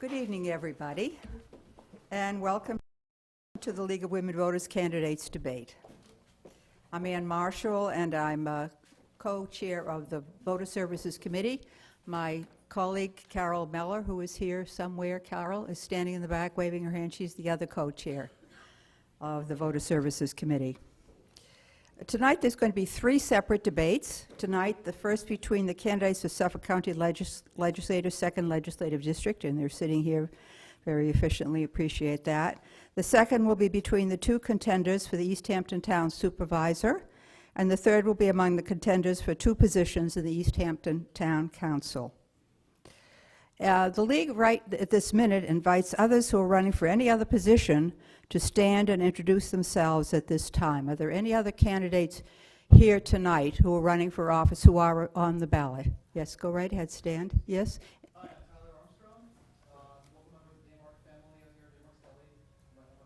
Good evening, everybody, and welcome to the League of Women Voters Candidates debate. I'm Ann Marshall, and I'm co-chair of the Voter Services Committee. My colleague, Carol Meller, who is here somewhere, Carol, is standing in the back waving her hand. She's the other co-chair of the Voter Services Committee. Tonight there's going to be three separate debates. Tonight, the first between the candidates for Suffolk County Legislature, 2nd Legislative District, and they're sitting here very efficiently, appreciate that. The second will be between the two contenders for the East Hampton Town Supervisor, and the third will be among the contenders for two positions in the East Hampton Town Council. The League right at this minute invites others who are running for any other position to stand and introduce themselves at this time. Are there any other candidates here tonight who are running for office who are on the ballot? Yes, go right ahead, stand. Yes? Hi, I'm Tyler Armstrong, local member of the Damark family out here, Damark Sally, my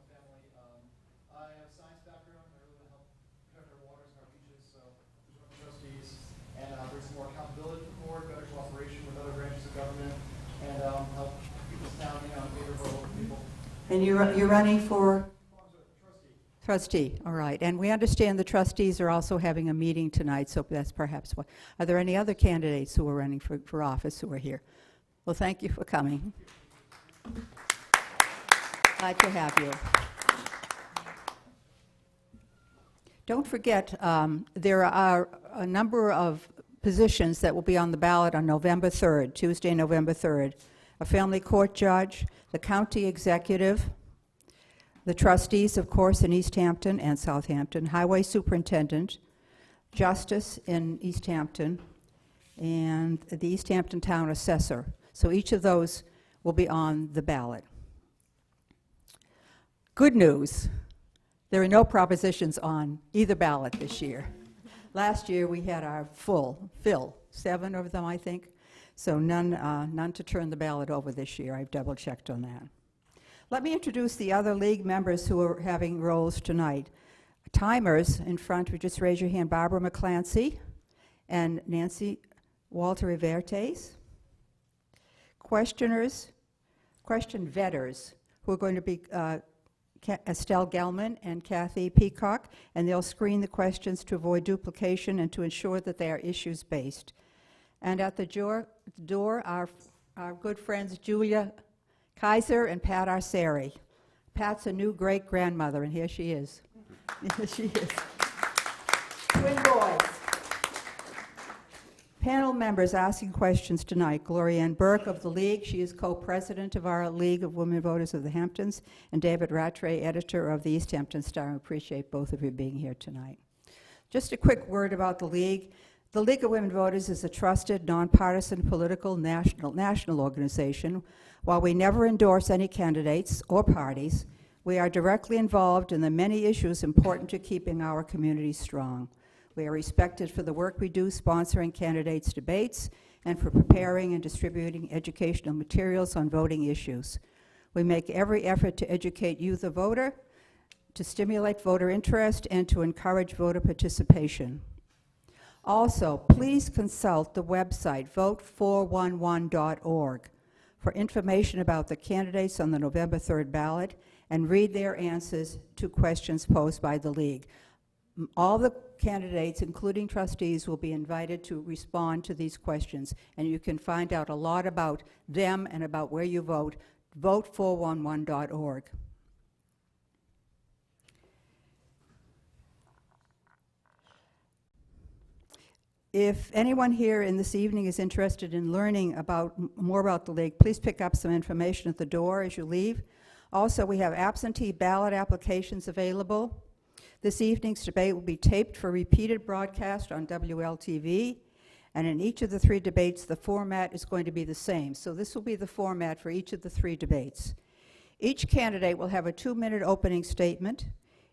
family. I have a science background. I really want to help protect our waters and our beaches, so I'm joining the trustees and bring some more accountability to the board, better cooperation with other branches of government, and help keep this town in favor of our local people. And you're running for? Trustee. Trustee, all right. And we understand the trustees are also having a meeting tonight, so that's perhaps what. Are there any other candidates who are running for office who are here? Well, thank you for coming. Glad to have you. Don't forget, there are a number of positions that will be on the ballot on November 3rd, Tuesday, November 3rd. A family court judge, the county executive, the trustees, of course, in East Hampton and Southampton, highway superintendent, justice in East Hampton, and the East Hampton town assessor. So each of those will be on the ballot. Good news, there are no propositions on either ballot this year. Last year we had our fill, 7 of them, I think. So none to turn the ballot over this year. I've double-checked on that. Let me introduce the other league members who are having roles tonight. Timers in front, would just raise your hand, Barbara McClancy and Nancy Walter Rivertes. Questioners, question vetters, who are going to be Estelle Gelman and Kathy Peacock, and they'll screen the questions to avoid duplication and to ensure that they are issues-based. And at the door, our good friends Julia Kaiser and Pat Arceri. Pat's a new great-grandmother, and here she is. Here she is. Twin boys. Panel members asking questions tonight. Gloria Ann Burke of the League. She is co-president of our League of Women Voters of the Hamptons, and David Rattray, editor of the East Hampton Star. I appreciate both of you being here tonight. Just a quick word about the League. The League of Women Voters is a trusted, nonpartisan, political, national organization. While we never endorse any candidates or parties, we are directly involved in the many issues important to keeping our community strong. We are respected for the work we do sponsoring candidates' debates and for preparing and distributing educational materials on voting issues. We make every effort to educate you, the voter, to stimulate voter interest, and to encourage voter participation. Also, please consult the website vote411.org for information about the candidates on the November 3rd ballot and read their answers to questions posed by the League. All the candidates, including trustees, will be invited to respond to these questions, and you can find out a lot about them and about where you vote, vote411.org. If anyone here in this evening is interested in learning more about the League, please pick up some information at the door as you leave. Also, we have absentee ballot applications available. This evening's debate will be taped for repeated broadcast on WLTV, and in each of the three debates, the format is going to be the same. So this will be the format for each of the three debates. Each candidate will have a 2-minute opening statement.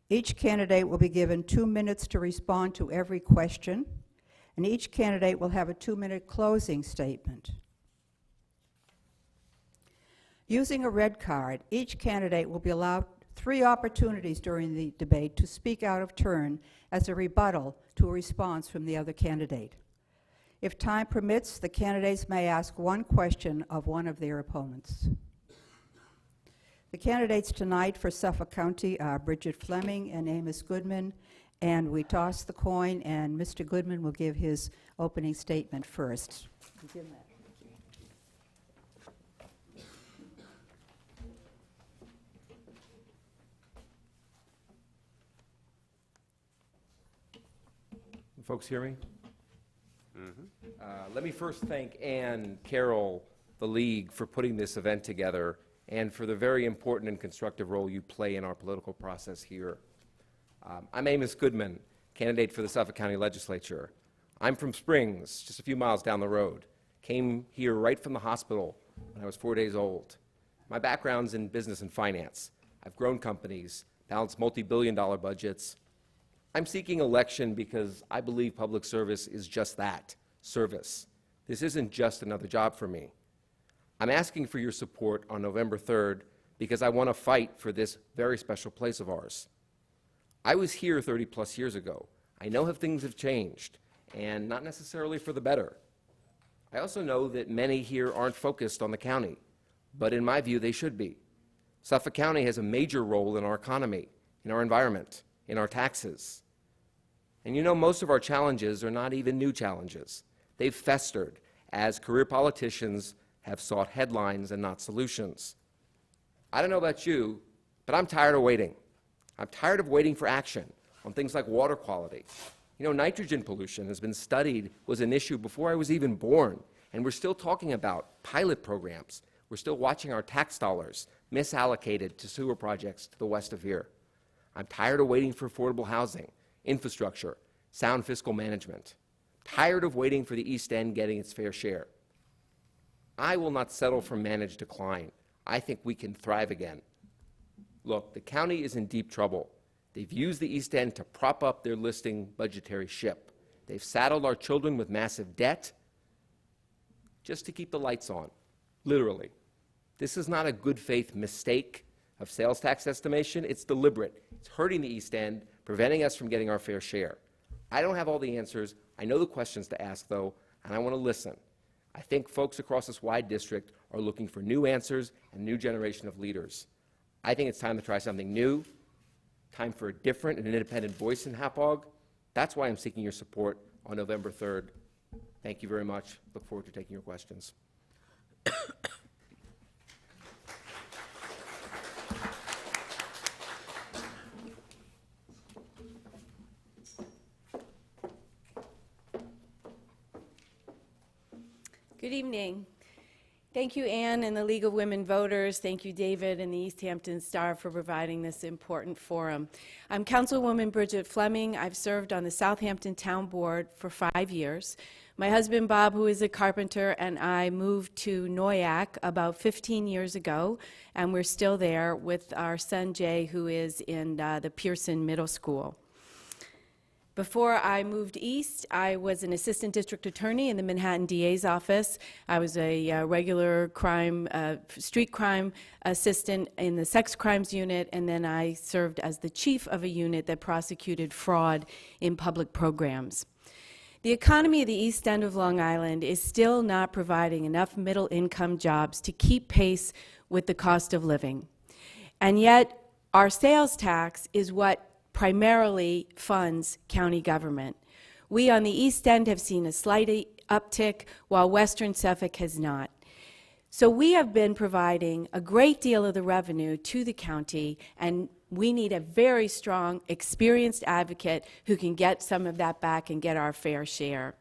Each candidate will be given 2 minutes to respond to every question, and each candidate will have a 2-minute closing statement. Using a red card, each candidate will be allowed 3 opportunities during the debate to speak out of turn as a rebuttal to a response from the other candidate. If time permits, the candidates may ask one question of one of their opponents. The candidates tonight for Suffolk County are Bridget Fleming and Amos Goodman, and we toss the coin, and Mr. Goodman will give his opening statement first. Begin that. Folks hear me? Let me first thank Ann, Carol, the League for putting this event together and for the very important and constructive role you play in our political process here. I'm Amos Goodman, candidate for the Suffolk County Legislature. I'm from Springs, just a few miles down the road. Came here right from the hospital when I was 4 days old. My background's in business and finance. I've grown companies, balanced multi-billion-dollar budgets. I'm seeking election because I believe public service is just that, service. This isn't just another job for me. I'm asking for your support on November 3rd because I want to fight for this very special place of ours. I was here 30-plus years ago. I know how things have changed, and not necessarily for the better. I also know that many here aren't focused on the county, but in my view, they should be. Suffolk County has a major role in our economy, in our environment, in our taxes. And you know, most of our challenges are not even new challenges. They've festered as career politicians have sought headlines and not solutions. I don't know about you, but I'm tired of waiting. I'm tired of waiting for action on things like water quality. You know, nitrogen pollution has been studied, was an issue before I was even born, and we're still talking about pilot programs. We're still watching our tax dollars misallocated to sewer projects to the west of here. I'm tired of waiting for affordable housing, infrastructure, sound fiscal management. Tired of waiting for the East End getting its fair share. I will not settle for managed decline. I think we can thrive again. Look, the county is in deep trouble. They've used the East End to prop up their listing budgetary ship. They've saddled our children with massive debt just to keep the lights on, literally. This is not a good faith mistake of sales tax estimation. It's deliberate. It's hurting the East End, preventing us from getting our fair share. I don't have all the answers. I know the questions to ask, though, and I want to listen. I think folks across this wide district are looking for new answers and a new generation of leaders. I think it's time to try something new, time for a different and independent voice in Hapog. That's why I'm seeking your support on November 3rd. Thank you very much. Look forward to taking your questions. Good evening. Thank you, Ann and the League of Women Voters. Thank you, David and the East Hampton Star for providing this important forum. I'm Councilwoman Bridget Fleming. I've served on the Southampton Town Board for 5 years. My husband, Bob, who is a carpenter, and I moved to Noyak about 15 years ago, and we're still there with our son, Jay, who is in the Pearson Middle School. Before I moved east, I was an assistant district attorney in the Manhattan DA's office. I was a regular crime, street crime assistant in the sex crimes unit, and then I served as the chief of a unit that prosecuted fraud in public programs. The economy of the East End of Long Island is still not providing enough middle-income jobs to keep pace with the cost of living. And yet, our sales tax is what primarily funds county government. We on the East End have seen a slight uptick, while Western Suffolk has not. So we have been providing a great deal of the revenue to the county, and we need a very strong, experienced advocate who can get some of that back and get our fair share.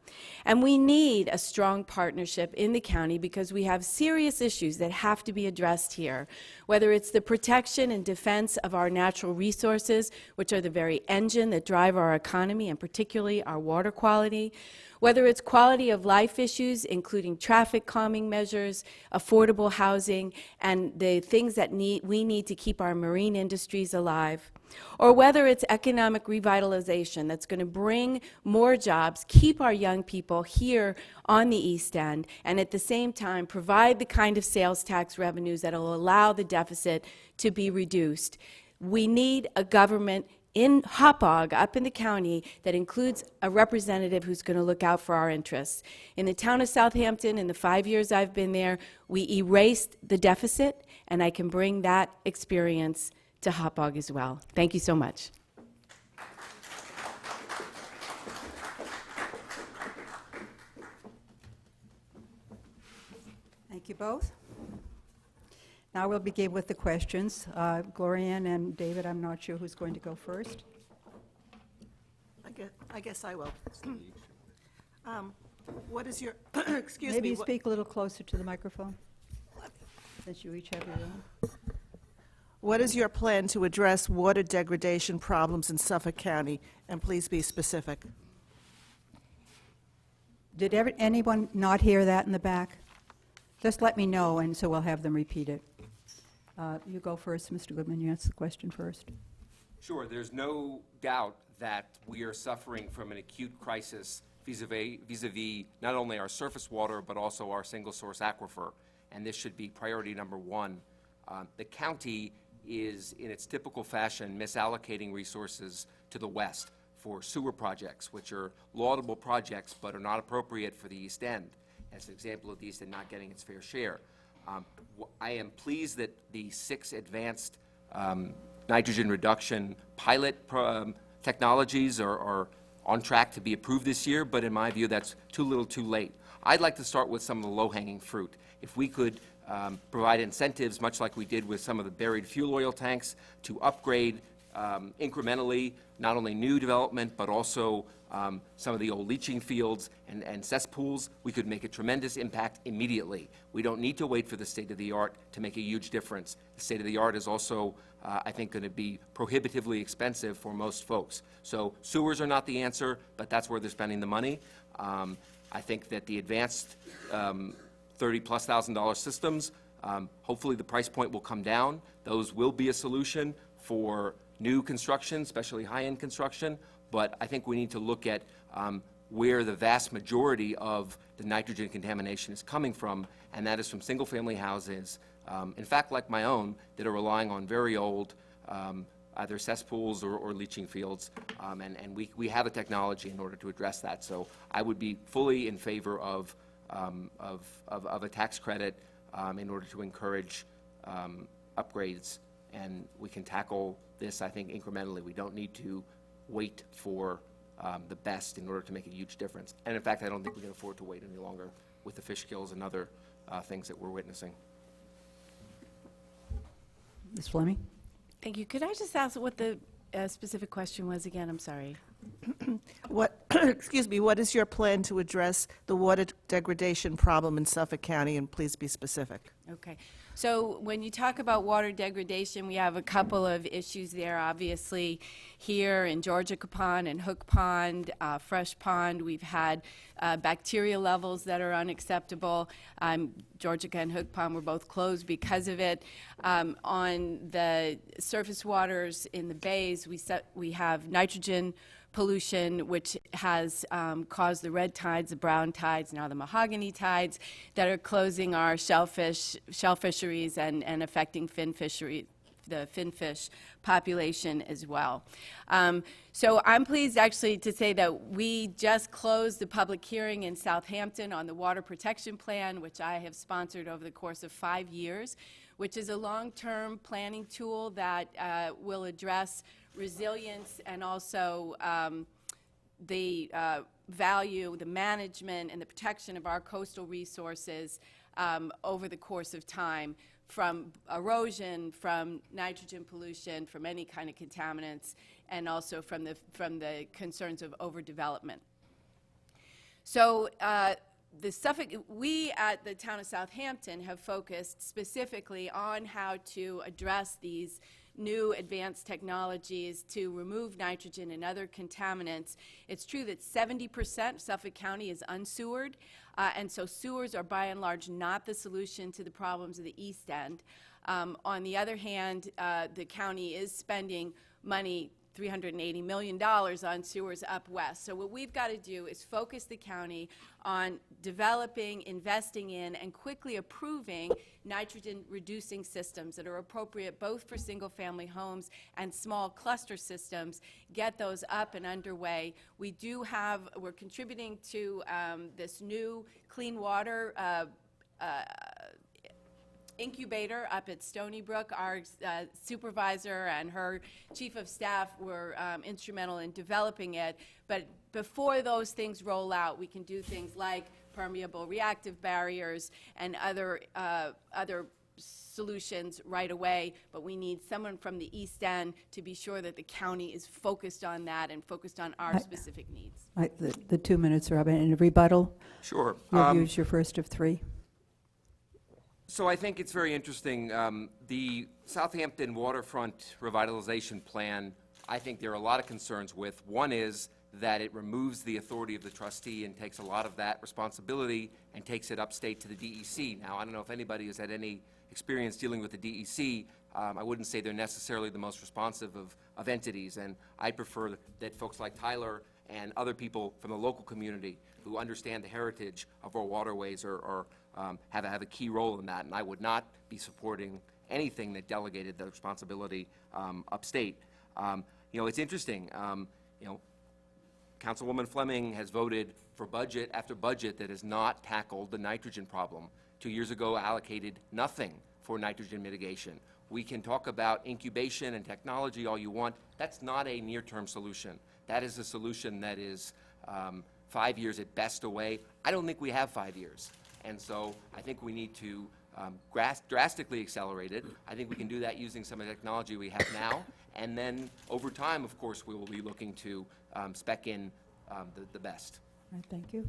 And we need a strong partnership in the county because we have serious issues that have to be addressed here, whether it's the protection and defense of our natural resources, which are the very engine that drive our economy, and particularly our water quality, whether it's quality of life issues, including traffic calming measures, affordable housing, and the things that we need to keep our marine industries alive, or whether it's economic revitalization that's going to bring more jobs, keep our young people here on the East End, and at the same time provide the kind of sales tax revenues that will allow the deficit to be reduced. We need a government in Hauppauge, up in the county, that includes a representative who's going to look out for our interests. In the town of Southampton, in the 5 years I've been there, we erased the deficit, and I can bring that experience to Hauppauge as well. Thank you so much. Thank you both. Now we'll begin with the questions. Gloria and David, I'm not sure who's going to go first. I guess I will. What is your, excuse Maybe me, you speak a little closer to the microphone, since you each have your own. what is your plan to address water degradation problems in Suffolk County? And please be specific. Did anyone not hear that in the back? Just let me know, and so we'll have them repeat it. You go first, Mr. Goodman. You answer the question first. Sure, there's no doubt that we are suffering from an acute crisis vis-a-vis not only our surface water, but also our single-source aquifer, and this should be priority number one. The county is, in its typical fashion, misallocating resources to the west for sewer projects, which are laudable projects, but are not appropriate for the East End, as an example of the East End not getting its fair share. I am pleased that the 6 advanced nitrogen reduction pilot technologies are on track to be approved this year, but in my view, that's too little too late. I'd like to start with some of the low-hanging fruit. If we could provide incentives, much like we did with some of the buried fuel oil tanks, to upgrade incrementally not only new development, but also some of the old leaching fields and cesspools, we could make a tremendous impact immediately. We don't need to wait for the state-of-the-art to make a huge difference. The state-of-the-art is also, I think, going to be prohibitively expensive for most folks. So sewers are not the answer, but that's where they're spending the money. I think that the advanced $30,000+ systems, hopefully the price point will come down. Those will be a solution for new construction, especially high-end construction, but I think we need to look at where the vast majority of the nitrogen contamination is coming from, and that is from single-family houses, in fact, like my own, that are relying on very old either cesspools or leaching fields, and we have a technology in order to address that. So I would be fully in favor of a tax credit in order to encourage upgrades, and we can tackle this, I think, incrementally. We don't need to wait for the best in order to make a huge difference. And in fact, I don't think we can afford to wait any longer with the fish kills and other things that we're witnessing. Ms. Fleming? Thank you. Could I just ask what the specific question was again? I'm sorry. What, excuse me, what is your plan to address the water degradation problem in Suffolk County? And please be specific. Okay. So when you talk about water degradation, we have a couple of issues there. Obviously, here in Georgia Pond and Hook Pond, Fresh Pond, we've had bacteria levels that are unacceptable. Georgia and Hook Pond were both closed because of it. On the surface waters in the bays, we have nitrogen pollution, which has caused the red tides, the brown tides, now the mahogany tides that are closing our shell fisheries and affecting the finfish population as well. So I'm pleased actually to say that we just closed the public hearing in Southampton on the Water Protection Plan, which I have sponsored over the course of 5 years, which is a long-term planning tool that will address resilience and also the value, the management, and the protection of our coastal resources over the course of time, from erosion, from nitrogen pollution, from any kind of contaminants, and also from the concerns of overdevelopment. So we at the town of Southampton have focused specifically on how to address these new advanced technologies to remove nitrogen and other contaminants. It's true that 70% of Suffolk County is unsewered, and so sewers are by and large not the solution to the problems of the East End. On the other hand, the county is spending money, $380 million on sewers up west. So what we've got to do is focus the county on developing, investing in, and quickly approving nitrogen-reducing systems that are appropriate both for single-family homes and small cluster systems, get those up and underway. We're contributing to this new clean water incubator up at Stony Brook. Our supervisor and her chief of staff were instrumental in developing it. But before those things roll out, we can do things like permeable reactive barriers and other solutions right away. But we need someone from the East End to be sure that the county is focused on that and focused on our specific needs. The 2 minutes are up. And a rebuttal? Sure. You'll use your first of 3. So I think it's very interesting. The Southampton waterfront revitalization plan, I think there are a lot of concerns with. One is that it removes the authority of the trustee and takes a lot of that responsibility and takes it upstate to the DEC. Now, I don't know if anybody has had any experience dealing with the DEC. I wouldn't say they're necessarily the most responsive of entities, and I prefer that folks like Tyler and other people from the local community who understand the heritage of our waterways have a key role in that, and I would not be supporting anything that delegated the responsibility upstate. It's interesting. Councilwoman Fleming has voted for budget after budget that has not tackled the nitrogen problem. 2 years ago, allocated nothing for nitrogen mitigation. We can talk about incubation and technology all you want. That's not a near-term solution. That is a solution that is 5 years at best away. I don't think we have 5 years. And so I think we need to drastically accelerate it. I think we can do that using some of the technology we have now. And then over time, of course, we will be looking to spec in the best. All right, thank you.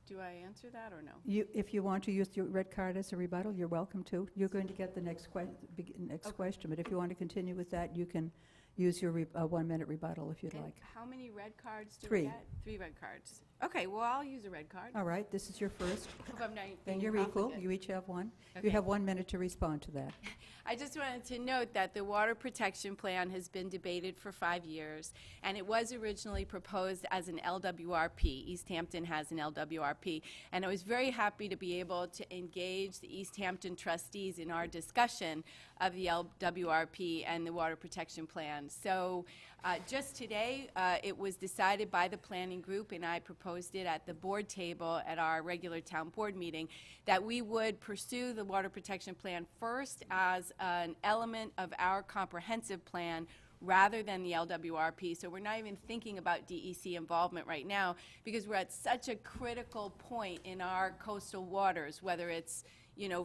Do I answer that or no? If you want to use your red card as a rebuttal, you're welcome to. You're going to get the next question, but if you want to continue with that, you can use your 1 minute rebuttal if you'd And like. how many red cards do 3. we get? 3 red cards. Okay, well, I'll use a red card. All right, this is your first. Hope I'm not And being you're equal. profligate. You each have 1. Okay. You have 1 minute to respond to that. I just wanted to note that the water protection plan has been debated for 5 years, and it was originally proposed as an LWRP. East Hampton has an LWRP, and I was very happy to be able to engage the East Hampton trustees in our discussion of the LWRP and the water protection plan. So just today, it was decided by the planning group, and I proposed it at the board table at our regular town board meeting, that we would pursue the water protection plan first as an element of our comprehensive plan rather than the LWRP. So we're not even thinking about DEC involvement right now because we're at such a critical point in our coastal waters, whether it's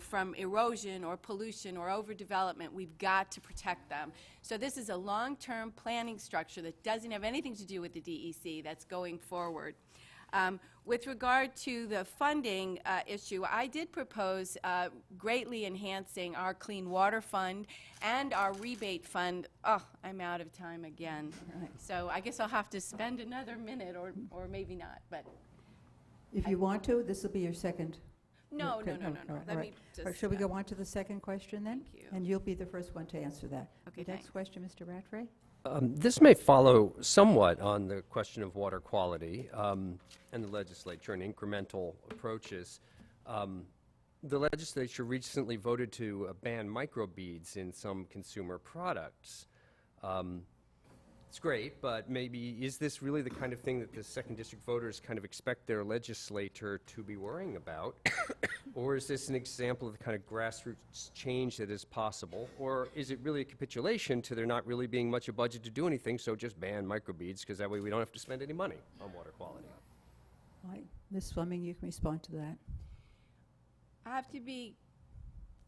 from erosion or pollution or overdevelopment. We've got to protect them. So this is a long-term planning structure that doesn't have anything to do with the DEC that's going forward. With regard to the funding issue, I did propose greatly enhancing our Clean Water Fund and our rebate fund. Oh, I'm out of time again. Right. So I guess I'll have to spend another minute or maybe not, but If you want to, this will be your second. no. Okay, Let all me right. just. All right, shall we go on to the second question then? Thank you. And you'll be the first one to answer that. Okay, The next thanks. question, Mr. Rattray? This may follow somewhat on the question of water quality and the legislature and incremental approaches. The legislature recently voted to ban microbeads in some consumer products. It's great, but maybe is this really the kind of thing that the second district voters kind of expect their legislator to be worrying about? Or is this an example of the kind of grassroots change that is possible? Or is it really a capitulation to there not really being much a budget to do anything, so just ban microbeads, because that way we don't have to spend any money on water quality? All right, Ms. Fleming, you can respond to that. I have to be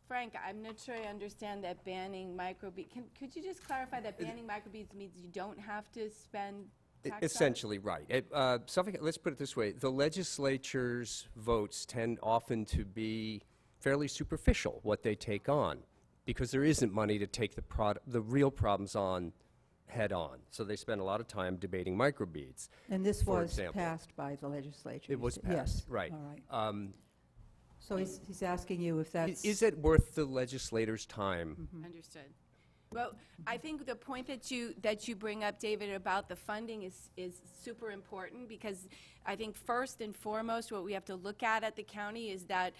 frank, I'm not sure I understand that banning microbeads. Could you just clarify that banning microbeads means you don't have to spend tax dollars? Essentially, right. Suffolk, let's put it this way. The legislature's votes tend often to be fairly superficial, what they take on, because there isn't money to take the real problems on head-on. So they spend a lot of time debating microbeads. And this For was example. passed by the legislature? It was passed, Yes. right. All right. So he's asking you if that's... Is it worth the legislator's time? Understood. Well, I think the point that you bring up, David, about the funding is super important, because I think first and foremost what we have to look at the county is that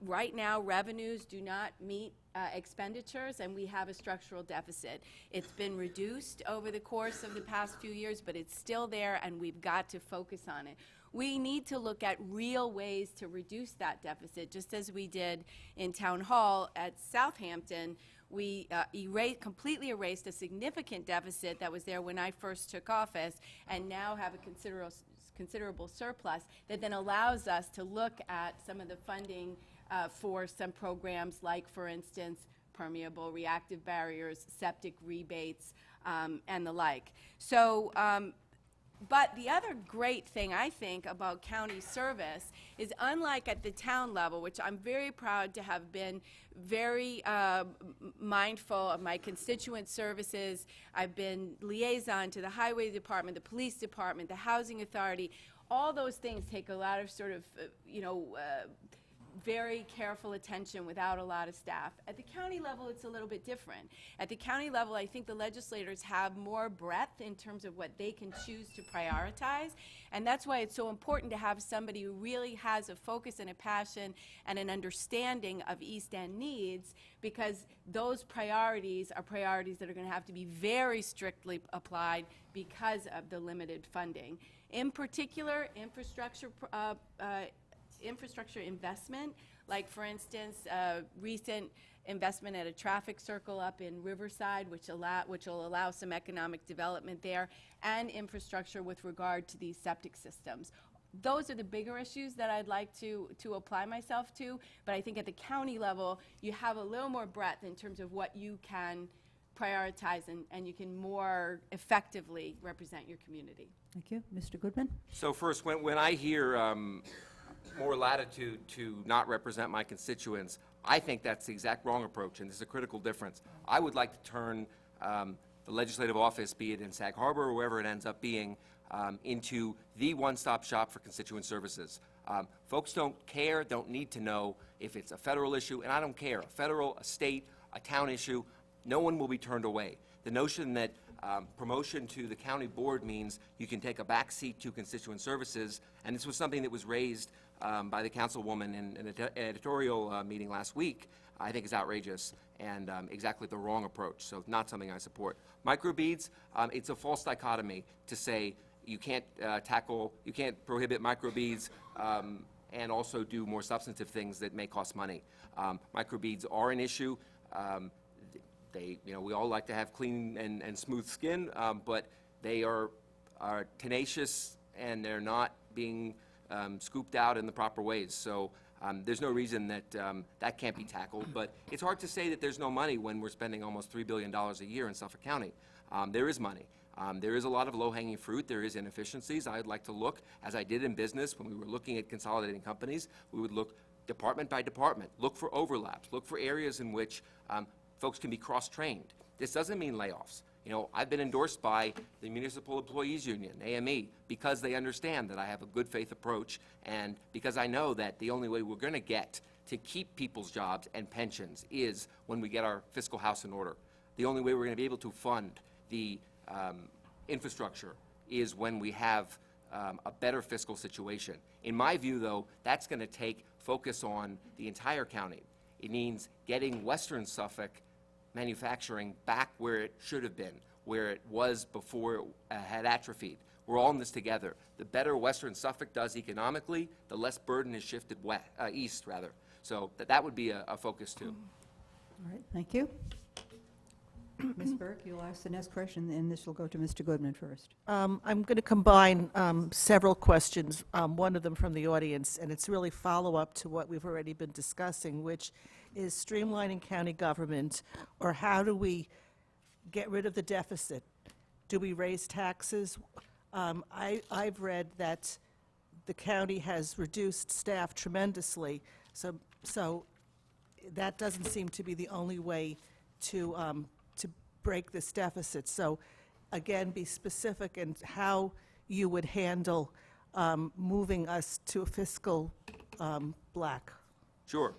right now revenues do not meet expenditures, and we have a structural deficit. It's been reduced over the course of the past few years, but it's still there, and we've got to focus on it. We need to look at real ways to reduce that deficit, just as we did in Town Hall at Southampton. We completely erased a significant deficit that was there when I first took office, and now have a considerable surplus that then allows us to look at some of the funding for some programs like, for instance, permeable reactive barriers, septic rebates, and the like. So, but the other great thing, I think, about county service is, unlike at the town level, which I'm very proud to have been very mindful of my constituent services. I've been liaison to the highway department, the police department, the housing authority. All those things take a lot of sort of, very careful attention without a lot of staff. At the county level, it's a little bit different. At the county level, I think the legislators have more breadth in terms of what they can choose to prioritize, and that's why it's so important to have somebody who really has a focus and a passion and an understanding of East End needs, because those priorities are priorities that are going to have to be very strictly applied because of the limited funding. In particular, infrastructure investment, like, for instance, recent investment at a traffic circle up in Riverside, which will allow some economic development there, and infrastructure with regard to these septic systems. Those are the bigger issues that I'd like to apply myself to, but I think at the county level, you have a little more breadth in terms of what you can prioritize, and you can more effectively represent your community. Thank you. Mr. Goodman? So first, when I hear more latitude to not represent my constituents, I think that's the exact wrong approach, and there's a critical difference. I would like to turn the legislative office, be it in Sag Harbor or wherever it ends up being, into the one-stop shop for constituent services. Folks don't care, don't need to know if it's a federal issue, and I don't care. A federal, a state, a town issue, no one will be turned away. The notion that promotion to the county board means you can take a back seat to constituent services, and this was something that was raised by the councilwoman in an editorial meeting last week, I think is outrageous and exactly the wrong approach, so not something I support. Microbeads, it's a false dichotomy to say you can't you can't prohibit microbeads and also do more substantive things that may cost money. Microbeads are an issue. We all like to have clean and smooth skin, but they are tenacious, and they're not being scooped out in the proper ways. So there's no reason that that can't be tackled. But it's hard to say that there's no money when we're spending almost $3 billion a year in Suffolk County. There is money. There is a lot of low-hanging fruit. There is inefficiencies. I'd like to look, as I did in business when we were looking at consolidating companies, we would look department by department, look for overlaps, look for areas in which folks can be cross-trained. This doesn't mean layoffs. I've been endorsed by the Municipal Employees Union, AME, because they understand that I have a good faith approach, and because I know that the only way we're going to get to keep people's jobs and pensions is when we get our fiscal house in order. The only way we're going to be able to fund the infrastructure is when we have a better fiscal situation. In my view, though, that's going to take focus on the entire county. It means getting Western Suffolk manufacturing back where it should have been, where it was before it had atrophied. We're all in this together. The better Western Suffolk does economically, the less burden is shifted east, rather. So that would be a focus, too. All right, thank you. Ms. Burke, you'll ask the next question, and this will go to Mr. Goodman first. I'm going to combine several questions, one of them from the audience, and it's really follow-up to what we've already been discussing, which is streamlining county government, or how do we get rid of the deficit? Do we raise taxes? I've read that the county has reduced staff tremendously, so that doesn't seem to be the only way to break this deficit. So again, be specific in how you would handle moving us to a fiscal black. Sure.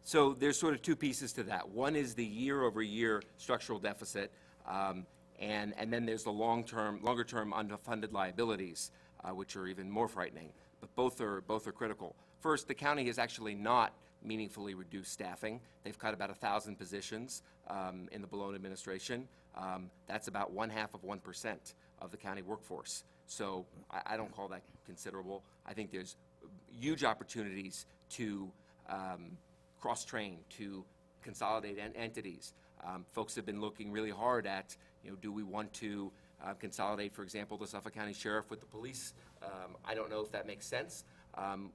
So there's sort of two pieces to that. One is the year-over-year structural deficit, and then there's the longer-term unfunded liabilities, which are even more frightening. But both are critical. First, the county has actually not meaningfully reduced staffing. They've cut about 1,000 positions in the Malone administration. That's about 0.5% of the county workforce. So I don't call that considerable. I think there's huge opportunities to cross-train, to consolidate entities. Folks have been looking really hard at, do we want to consolidate, for example, the Suffolk County Sheriff with the police? I don't know if that makes sense.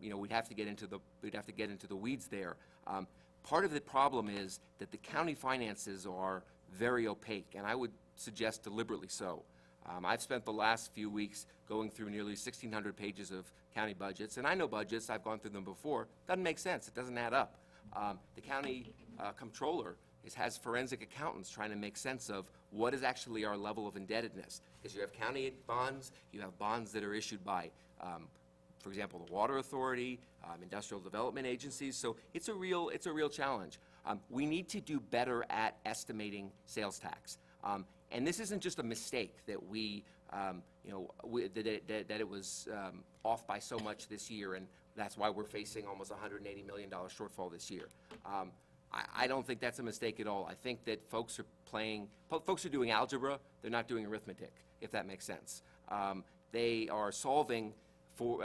We'd have to get into the weeds there. Part of the problem is that the county finances are very opaque, and I would suggest deliberately so. I've spent the last few weeks going through nearly 1,600 pages of county budgets, and I know budgets, I've gone through them before. Doesn't make sense, it doesn't add up. The county comptroller has forensic accountants trying to make sense of what is actually our level of indebtedness. Because you have county bonds, you have bonds that are issued by, for example, the Water Authority, industrial development agencies, so it's a real challenge. We need to do better at estimating sales tax. And this isn't just a mistake that that it was off by so much this year, and that's why we're facing almost $180 million shortfall this year. I don't think that's a mistake at all. I think that folks are doing algebra, they're not doing arithmetic, if that makes sense. They are solving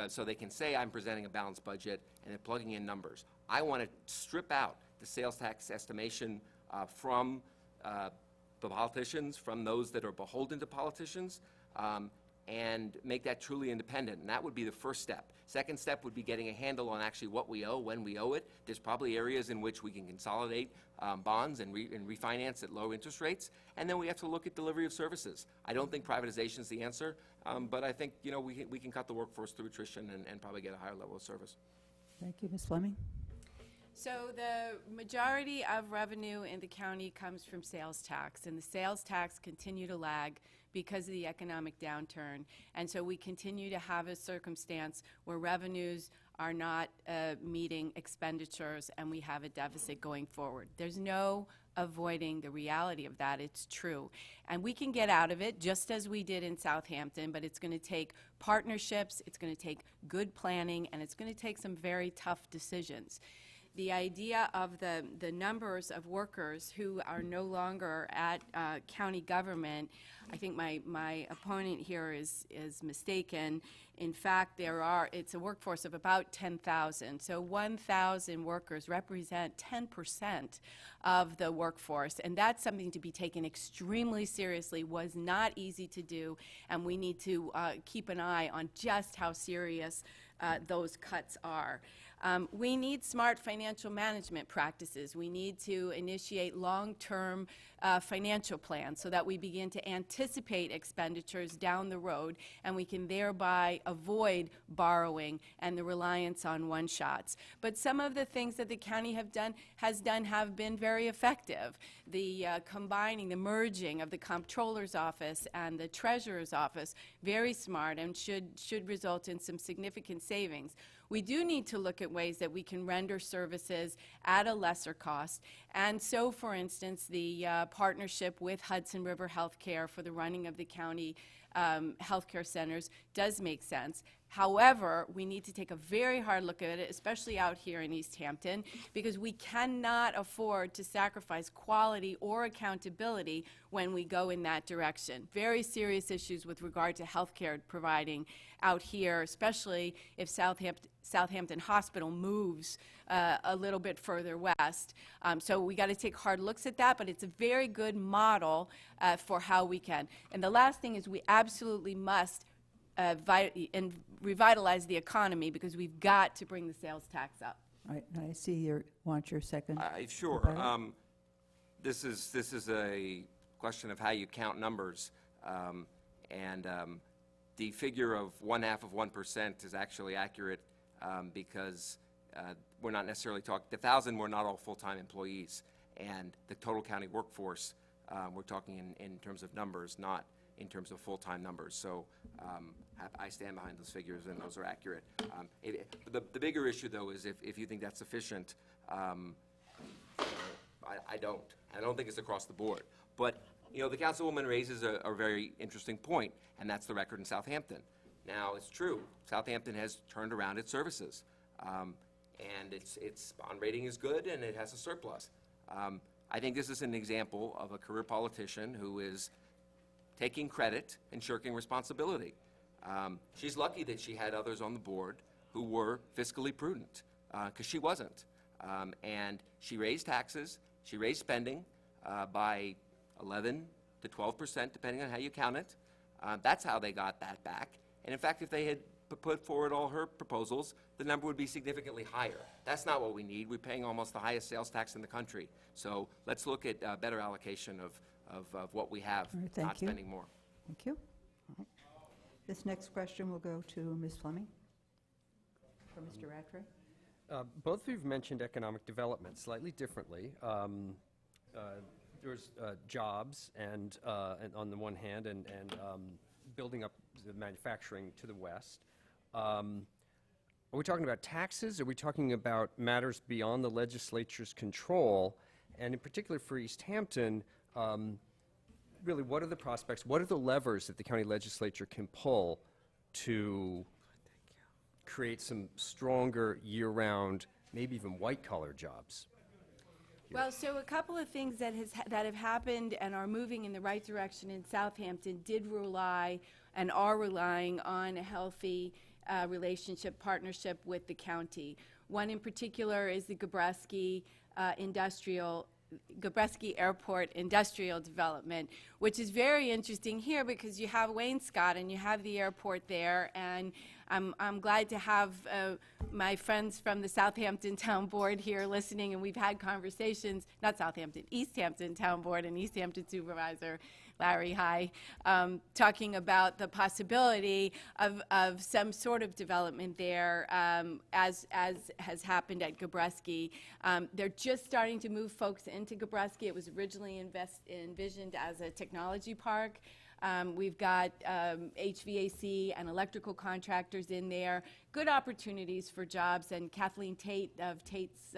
so they can say I'm presenting a balanced budget, and they're plugging in numbers. I want to strip out the sales tax estimation from the politicians, from those that are beholden to politicians, and make that truly independent, and that would be the first step. Second step would be getting a handle on actually what we owe, when we owe it. There's probably areas in which we can consolidate bonds and refinance at low interest rates, and then we have to look at delivery of services. I don't think privatization is the answer, but I think we can cut the workforce through attrition and probably get a higher level of service. Thank you, Ms. Fleming. So the majority of revenue in the county comes from sales tax, and the sales tax continue to lag because of the economic downturn. And so we continue to have a circumstance where revenues are not meeting expenditures, and we have a deficit going forward. There's no avoiding the reality of that. It's true. And we can get out of it just as we did in Southampton, but it's going to take partnerships, it's going to take good planning, and it's going to take some very tough decisions. The idea of the numbers of workers who are no longer at county government, I think my opponent here is mistaken. In fact, it's a workforce of about 10,000. So 1,000 workers represent 10% of the workforce, and that's something to be taken extremely seriously. Was not easy to do, and we need to keep an eye on just how serious those cuts are. We need smart financial management practices. We need to initiate long-term financial plans so that we begin to anticipate expenditures down the road, and we can thereby avoid borrowing and the reliance on one-shots. But some of the things that the county has done have been very effective. The combining, the merging of the comptroller's office and the treasurer's office, very smart, and should result in some significant savings. We do need to look at ways that we can render services at a lesser cost. And so, for instance, the partnership with Hudson River Healthcare for the running of the county healthcare centers does make sense. However, we need to take a very hard look at it, especially out here in East Hampton, because we cannot afford to sacrifice quality or accountability when we go in that direction. Very serious issues with regard to healthcare providing out here, especially if Southampton Hospital moves a little bit further west. So we got to take hard looks at that, but it's a very good model for how we can. And the last thing is we absolutely must revitalize the economy, because we've got to bring the sales tax up. All right, I see you want your second. Sure. rebuttal. This is a question of how you count numbers, and the figure of 0.5% is actually accurate because we're not necessarily talking. The 1,000 were not all full-time employees, and the total county workforce we're talking in terms of numbers, not in terms of full-time numbers. So I stand behind those figures, and those are accurate. The bigger issue, though, is if you think that's sufficient, I don't. I don't think it's across the board. But, you know, the councilwoman raises a very interesting point, and that's the record in Southampton. Now, it's true, Southampton has turned around its services, and its bond rating is good, and it has a surplus. I think this is an example of a career politician who is taking credit and shirking responsibility. She's lucky that she had others on the board who were fiscally prudent, because she wasn't. And she raised taxes, she raised spending by 11 to 12%, depending on how you count it. That's how they got that back. And in fact, if they had put forward all her proposals, the number would be significantly higher. That's not what we need. We're paying almost the highest sales tax in the country. So let's look at better allocation of what we have, All right, thank not you. spending more. Thank you. All right. This next question will go to Ms. Fleming. For Mr. Rattray. Both of you have mentioned economic development slightly differently. There's jobs and on the one hand, and building up the manufacturing to the west. Are we talking about taxes? Are we talking about matters beyond the legislature's control? And in particular for East Hampton, really, what are the prospects? What are the levers that the county legislature can pull to create some stronger year-round, maybe even white-collar jobs? Well, so a couple of things that have happened and are moving in the right direction in Southampton did rely and are relying on a healthy partnership with the county. One in particular is the Gabreski Airport Industrial Development, which is very interesting here because you have Wainscott and you have the airport there, and I'm glad to have my friends from the Southampton Town Board here listening, and we've had conversations, not Southampton, East Hampton Town Board and East Hampton Supervisor Larry, hi, talking about the possibility of some sort of development there, as has happened at Gabreski. They're just starting to move folks into Gabreski. It was originally envisioned as a technology park. We've got HVAC and electrical contractors in there. Good opportunities for jobs, and Kathleen Tate of Tate's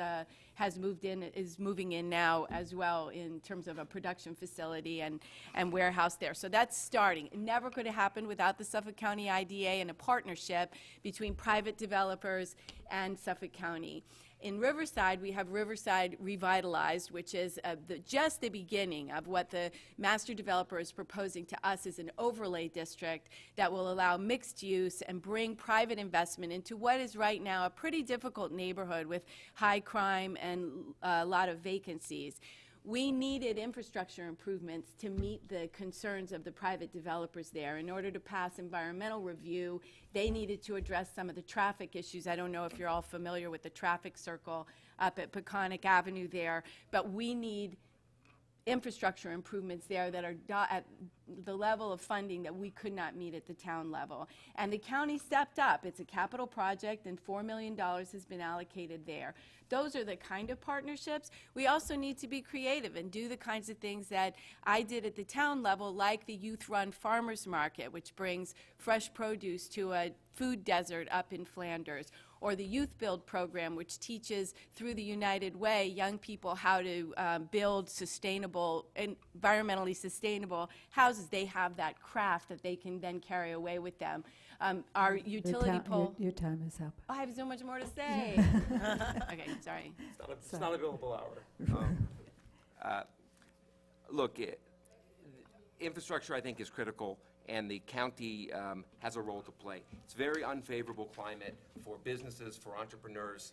is moving in now as well in terms of a production facility and warehouse there. So that's starting. It never could have happened without the Suffolk County IDA and a partnership between private developers and Suffolk County. In Riverside, we have Riverside Revitalized, which is just the beginning of what the master developer is proposing to us as an overlay district that will allow mixed use and bring private investment into what is right now a pretty difficult neighborhood with high crime and a lot of vacancies. We needed infrastructure improvements to meet the concerns of the private developers there. In order to pass environmental review, they needed to address some of the traffic issues. I don't know if you're all familiar with the traffic circle up at Peconic Avenue there, but we need infrastructure improvements there that are at the level of funding that we could not meet at the town level. And the county stepped up. It's a capital project, and $4 million has been allocated there. Those are the kind of partnerships. We also need to be creative and do the kinds of things that I did at the town level, like the youth-run farmers market, which brings fresh produce to a food desert up in Flanders, or the Youth Build program, which teaches through the United Way young people how to build sustainable, environmentally sustainable houses. They have that craft that they can then carry away with them. Our utility pole. Your time is up. Oh, I have so much more to say. Okay, sorry. It's not a billable hour. Look, infrastructure, I think, is critical, and the county has a role to play. It's a very unfavorable climate for businesses, for entrepreneurs.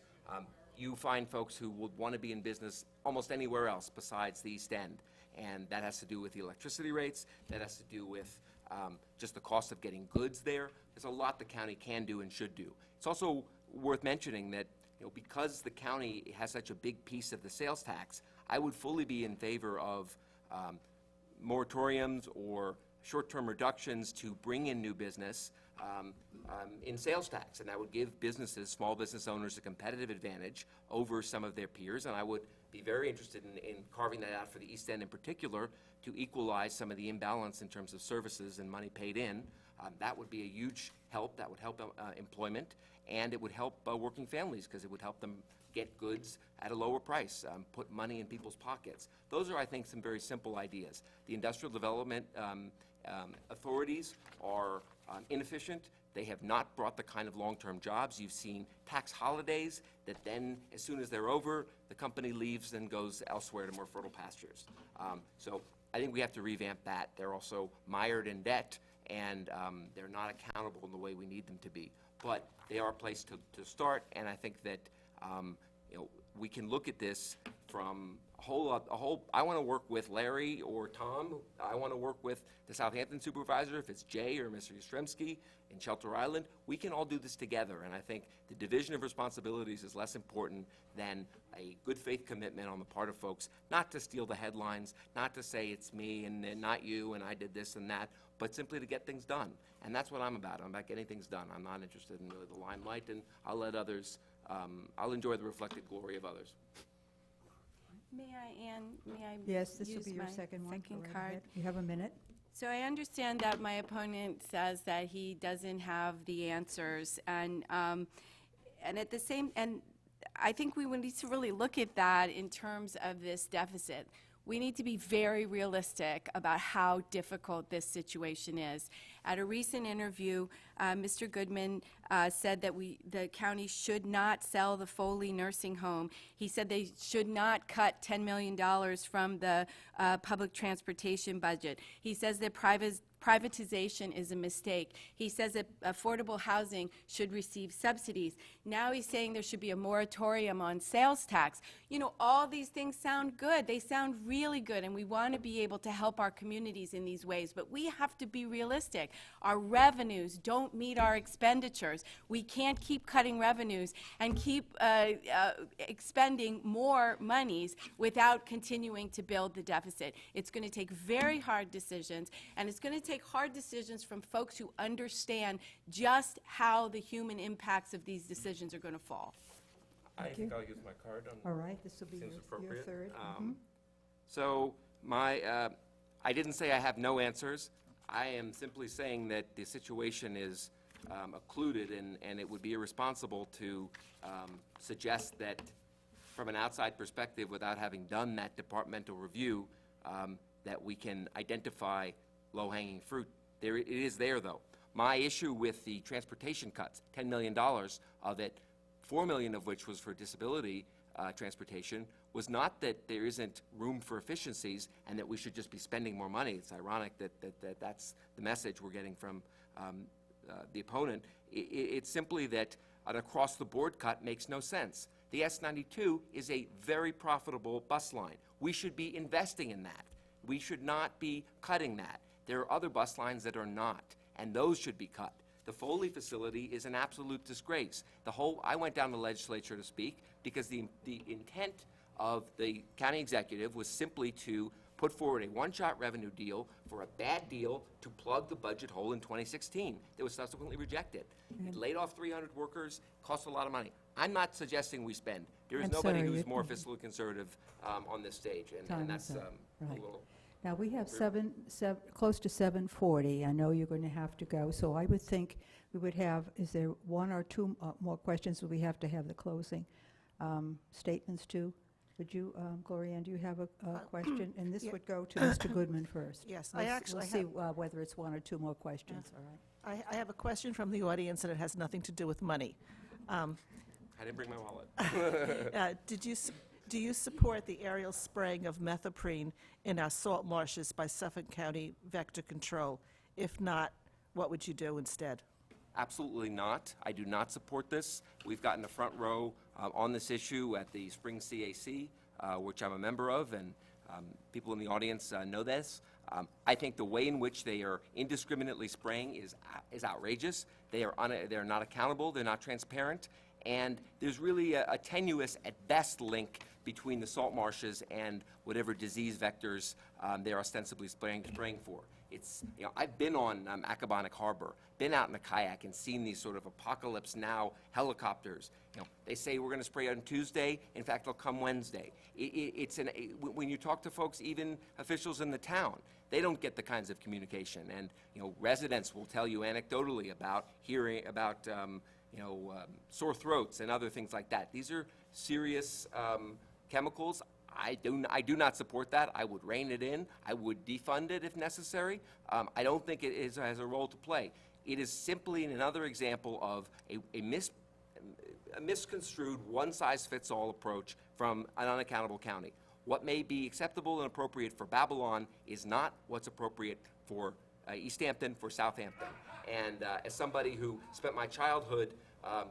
You find folks who would want to be in business almost anywhere else besides the East End, and that has to do with the electricity rates, that has to do with just the cost of getting goods there. There's a lot the county can do and should do. It's also worth mentioning that, you know, because the county has such a big piece of the sales tax, I would fully be in favor of moratoriums or short-term reductions to bring in new business in sales tax, and that would give businesses, small business owners, a competitive advantage over some of their peers, and I would be very interested in carving that out for the East End in particular to equalize some of the imbalance in terms of services and money paid in. That would be a huge help. That would help employment, and it would help working families because it would help them get goods at a lower price, put money in people's pockets. Those are, I think, some very simple ideas. The industrial development authorities are inefficient. They have not brought the kind of long-term jobs. You've seen tax holidays that then, as soon as they're over, the company leaves and goes elsewhere to more fertile pastures. So I think we have to revamp that. They're also mired in debt, and they're not accountable in the way we need them to be. But they are a place to start, and I think that we can look at this from a whole. I want to work with Larry or Tom. I want to work with the Southampton supervisor, if it's Jay or Mr. Yastrzemski in Shelter Island. We can all do this together, and I think the division of responsibilities is less important than a good faith commitment on the part of folks, not to steal the headlines, not to say it's me and not you and I did this and that, but simply to get things done. And that's what I'm about. I'm about getting things done. I'm not interested in really the limelight, and I'll let others, I'll enjoy the reflected glory of others. May I, Ann, Yes, this will use be your my second one. second Go right card? ahead. You have a minute. So I understand that my opponent says that he doesn't have the answers, and at the same, and I think we need to really look at that in terms of this deficit. We need to be very realistic about how difficult this situation is. At a recent interview, Mr. Goodman said that the county should not sell the Foley nursing home. He said they should not cut $10 million from the public transportation budget. He says that privatization is a mistake. He says that affordable housing should receive subsidies. Now he's saying there should be a moratorium on sales tax. You know, all these things sound good. They sound really good, and we want to be able to help our communities in these ways, but we have to be realistic. Our revenues don't meet our expenditures. We can't keep cutting revenues and keep expending more monies without continuing to build the deficit. It's going to take very hard decisions, and it's going to take hard decisions from folks who understand just how the human impacts of these decisions are going to fall. I think I'll use my card on. All right, this will be Seems your appropriate. third. So I didn't say I have no answers. I am simply saying that the situation is occluded, and it would be irresponsible to suggest that from an outside perspective, without having done that departmental review, that we can identify low-hanging fruit. It is there, though. My issue with the transportation cuts, $10 million of it, $4 million of which was for disability transportation, was not that there isn't room for efficiencies and that we should just be spending more money. It's ironic that that's the message we're getting from the opponent. It's simply that an across-the-board cut makes no sense. The S92 is a very profitable bus line. We should be investing in that. We should not be cutting that. There are other bus lines that are not, and those should be cut. The Foley facility is an absolute disgrace. I went down to the legislature to speak because the intent of the county executive was simply to put forward a one-shot revenue deal for a bad deal to plug the budget hole in 2016 that was subsequently rejected. It laid off 300 workers, cost a lot of money. I'm not suggesting we spend. There is I'm nobody sorry, who's more fiscally conservative on this stage, and Time that's is a up. Right. little. Now, we have close to 7:40. I know you're going to have to go, so I would think we would have, is there one or two more questions? We have to have the closing statements too. Would you, Gloria, do you have a question? And this yeah. would go to Mr. Goodman first. Yes, I We'll actually see whether it's one or two more questions, all right? I have a question from the audience, and it has nothing to do with money. I didn't bring my wallet. Do you support the aerial spraying of methoprene in our salt marshes by Suffolk County Vector Control? If not, what would you do instead? Absolutely not. I do not support this. We've gotten the front row on this issue at the Spring CAC, which I'm a member of, and people in the audience know this. I think the way in which they are indiscriminately spraying is outrageous. They're not accountable. They're not transparent. And there's really a tenuous, at best, link between the salt marshes and whatever disease vectors they're ostensibly spraying for. I've been on Accabonac Harbor, been out in a kayak and seen these sort of apocalypse now helicopters. They say we're going to spray on Tuesday. In fact, they'll come Wednesday. When you talk to folks, even officials in the town, they don't get the kinds of communication. And residents will tell you anecdotally about hearing about sore throats and other things like that. These are serious chemicals. I do not support that. I would rein it in. I would defund it if necessary. I don't think it has a role to play. It is simply another example of a misconstrued one-size-fits-all approach from an unaccountable county. What may be acceptable and appropriate for Babylon is not what's appropriate for East Hampton, for Southampton. And as somebody who spent my childhood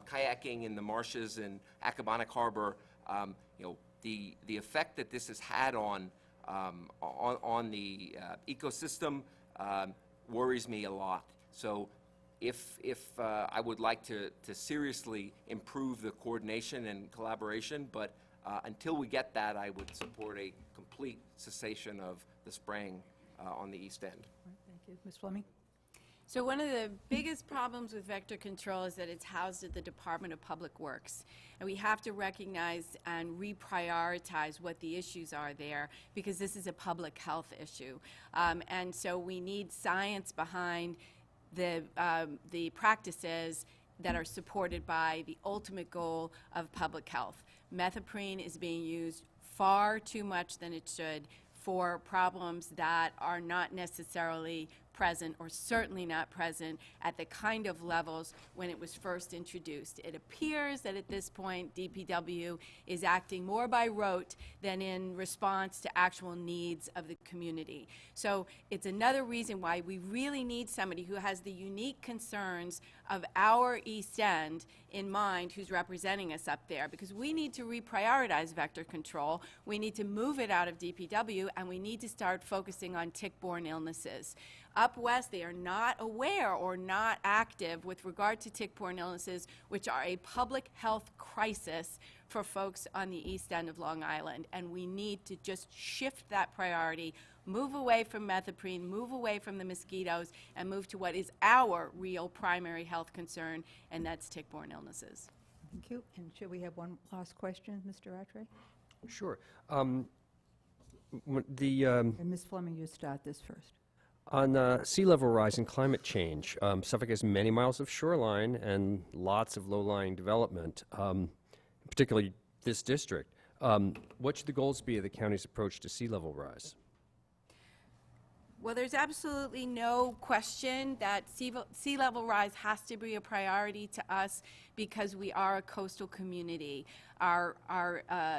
kayaking in the marshes in Accabonac Harbor, the effect that this has had on the ecosystem worries me a lot. So if I would like to seriously improve the coordination and collaboration, but until we get that, I would support a complete cessation of the spraying on the east end. All right, thank you. Ms. Fleming? So one of the biggest problems with vector control is that it's housed at the Department of Public Works. And we have to recognize and reprioritize what the issues are there, because this is a public health issue. And so we need science behind the practices that are supported by the ultimate goal of public health. Methoprene is being used far too much than it should for problems that are not necessarily present, or certainly not present at the kind of levels when it was first introduced. It appears that at this point DPW is acting more by rote than in response to actual needs of the community. So it's another reason why we really need somebody who has the unique concerns of our East End in mind, who's representing us up there, because we need to reprioritize vector control, we need to move it out of DPW, and we need to start focusing on tick-borne illnesses. Up west, they are not aware or not active with regard to tick-borne illnesses, which are a public health crisis for folks on the east end of Long Island. And we need to just shift that priority, move away from methoprene, move away from the mosquitoes, and move to what is our real primary health concern, and that's tick-borne illnesses. Thank you. And should we have one last question, Mr. Rattray? Sure. And Ms. Fleming, you start this first. On sea level rise and climate change, Suffolk has many miles of shoreline and lots of low-lying development, particularly this district. What should the goals be of the county's approach to sea level rise? Well, there's absolutely no question that sea level rise has to be a priority to us because we are a coastal community. Our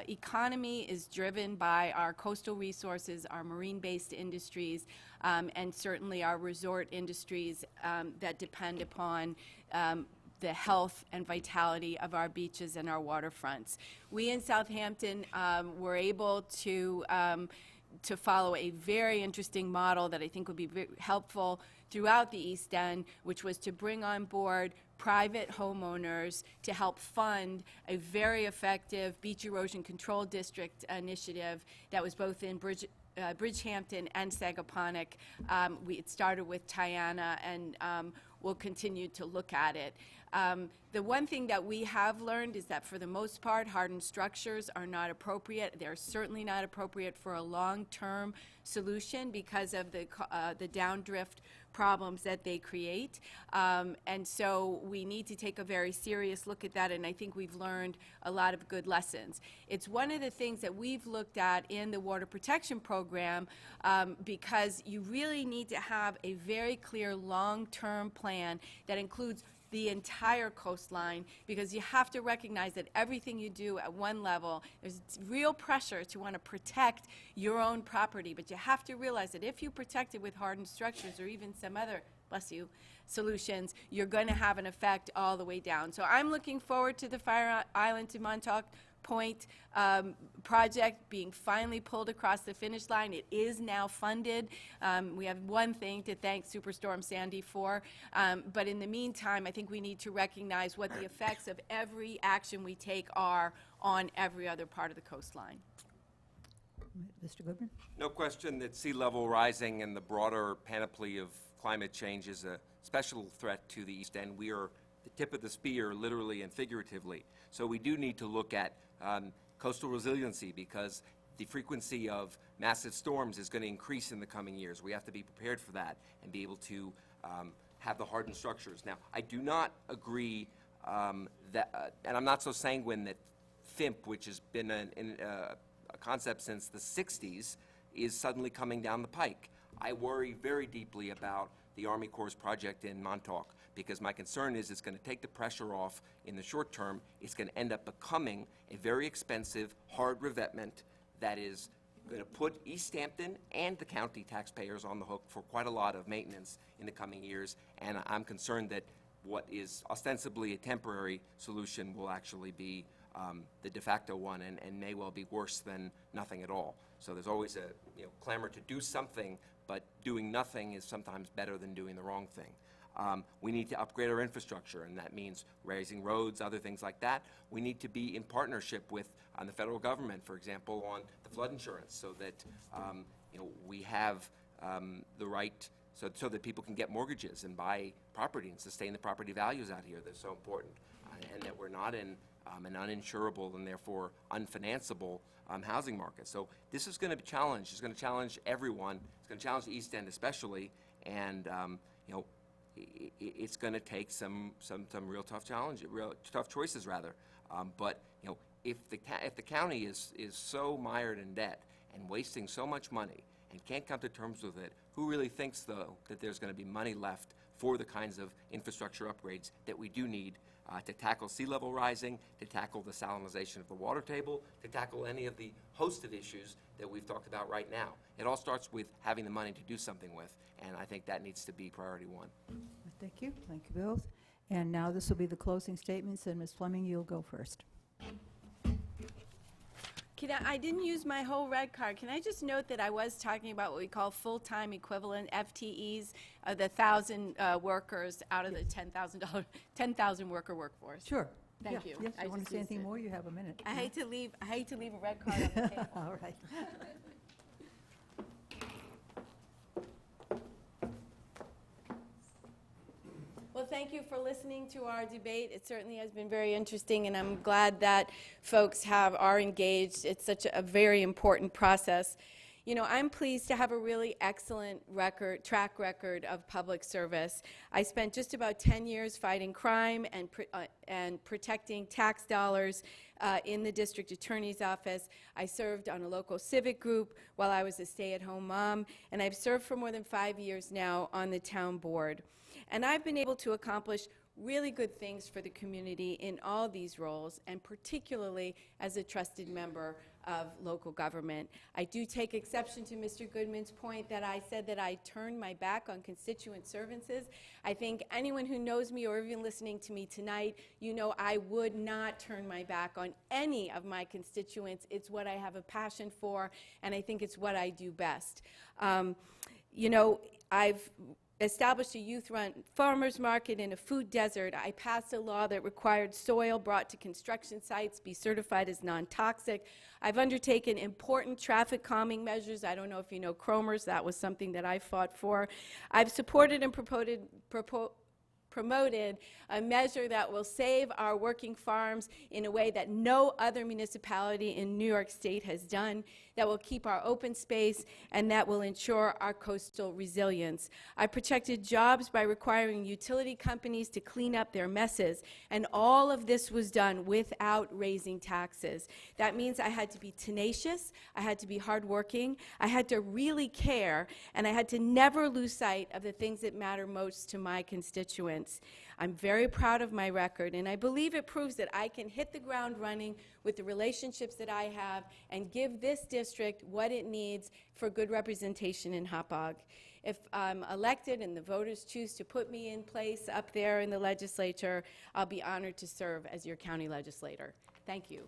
economy is driven by our coastal resources, our marine-based industries, and certainly our resort industries that depend upon the health and vitality of our beaches and our waterfronts. We in Southampton were able to follow a very interesting model that I think would be very helpful throughout the East End, which was to bring on board private homeowners to help fund a very effective beach erosion control district initiative that was both in Bridgehampton and Sagaponack. It started with Tiana, and we'll continue to look at it. The one thing that we have learned is that for the most part, hardened structures are not appropriate. They're certainly not appropriate for a long-term solution because of the downdrift problems that they create. And so we need to take a very serious look at that, and I think we've learned a lot of good lessons. It's one of the things that we've looked at in the water protection program because you really need to have a very clear long-term plan that includes the entire coastline, because you have to recognize that everything you do at one level, there's real pressure to want to protect your own property, but you have to realize that if you protect it with hardened structures or even some other, bless you, solutions, you're going to have an effect all the way down. So I'm looking forward to the Fire Island to Montauk Point project being finally pulled across the finish line. It is now funded. We have one thing to thank Superstorm Sandy for, but in the meantime, I think we need to recognize what the effects of every action we take are on every other part of the coastline. Mr. Goodman? No question that sea level rising and the broader panoply of climate change is a special threat to the East End. We are the tip of the spear, literally and figuratively. So we do need to look at coastal resiliency, because the frequency of massive storms is going to increase in the coming years. We have to be prepared for that and be able to have the hardened structures. Now, I do not agree and I'm not so sanguine that FIMP, which has been a concept since the 60s, is suddenly coming down the pike. I worry very deeply about the Army Corps project in Montauk, because my concern is it's going to take the pressure off in the short term. It's going to end up becoming a very expensive, hard revetment that is going to put East Hampton and the county taxpayers on the hook for quite a lot of maintenance in the coming years, and I'm concerned that what is ostensibly a temporary solution will actually be the de facto one, and may well be worse than nothing at all. So there's always a clamor to do something, but doing nothing is sometimes better than doing the wrong thing. We need to upgrade our infrastructure, and that means raising roads, other things like that. We need to be in partnership with the federal government, for example, on the flood insurance, so that we have the right, so that people can get mortgages and buy property and sustain the property values out here. They're so important, and that we're not in an uninsurable and therefore unfinanceable housing market. So this is going to be challenged. It's going to challenge everyone. It's going to challenge the East End especially, and it's going to take some real tough challenges, real tough choices rather. But if the county is so mired in debt and wasting so much money and can't come to terms with it, who really thinks though that there's going to be money left for the kinds of infrastructure upgrades that we do need to tackle sea level rising, to tackle the salinization of the water table, to tackle any of the host of issues that we've talked about right now? It all starts with having the money to do something with, and I think that needs to be priority one. Thank you both. And now this will be the closing statements, and Ms. Fleming, you'll go first. I didn't use my whole red card. Can I just note that I was talking about what we call full-time equivalent FTEs, the 1,000 workers out of the $10,000 worker workforce. Sure. Thank you. Yes, I you want just to say used anything it. more? You have a minute. I hate to leave a red card on the table. All right. Well, thank you for listening to our debate. It certainly has been very interesting, and I'm glad that folks are engaged. It's such a very important process. I'm pleased to have a really excellent track record of public service. I spent just about 10 years fighting crime and protecting tax dollars in the district attorney's office. I served on a local civic group while I was a stay-at-home mom, and I've served for more than 5 years now on the town board. And I've been able to accomplish really good things for the community in all these roles, and particularly as a trusted member of local government. I do take exception to Mr. Goodman's point that I said that I turned my back on constituent services. I think anyone who knows me or even listening to me tonight, I would not turn my back on any of my constituents. It's what I have a passion for, and I think it's what I do best. I've established a youth-run farmers market in a food desert. I passed a law that required soil brought to construction sites be certified as non-toxic. I've undertaken important traffic calming measures. I don't know if you know Cromer's. That was something that I fought for. I've supported and promoted a measure that will save our working farms in a way that no other municipality in New York State has done, that will keep our open space, and that will ensure our coastal resilience. I protected jobs by requiring utility companies to clean up their messes, and all of this was done without raising taxes. That means I had to be tenacious, I had to be hardworking, I had to really care, and I had to never lose sight of the things that matter most to my constituents. I'm very proud of my record, and I believe it proves that I can hit the ground running with the relationships that I have and give this district what it needs for good representation in Hauppauge. If I'm elected and the voters choose to put me in place up there in the legislature, I'll be honored to serve as your county legislator. Thank you.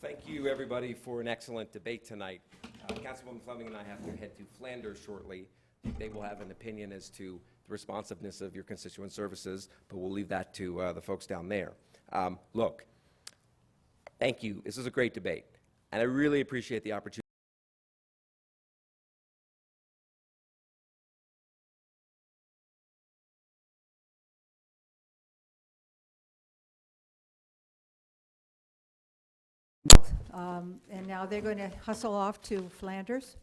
Thank you, everybody, for an excellent debate tonight. Councilwoman Fleming and I have to head to Flanders shortly. They will have an opinion as to the responsiveness of your constituent services, but we'll leave that to the folks down there. Look, thank you. This is a great debate, and I really appreciate the opportunity. And now they're going to hustle off to Flanders.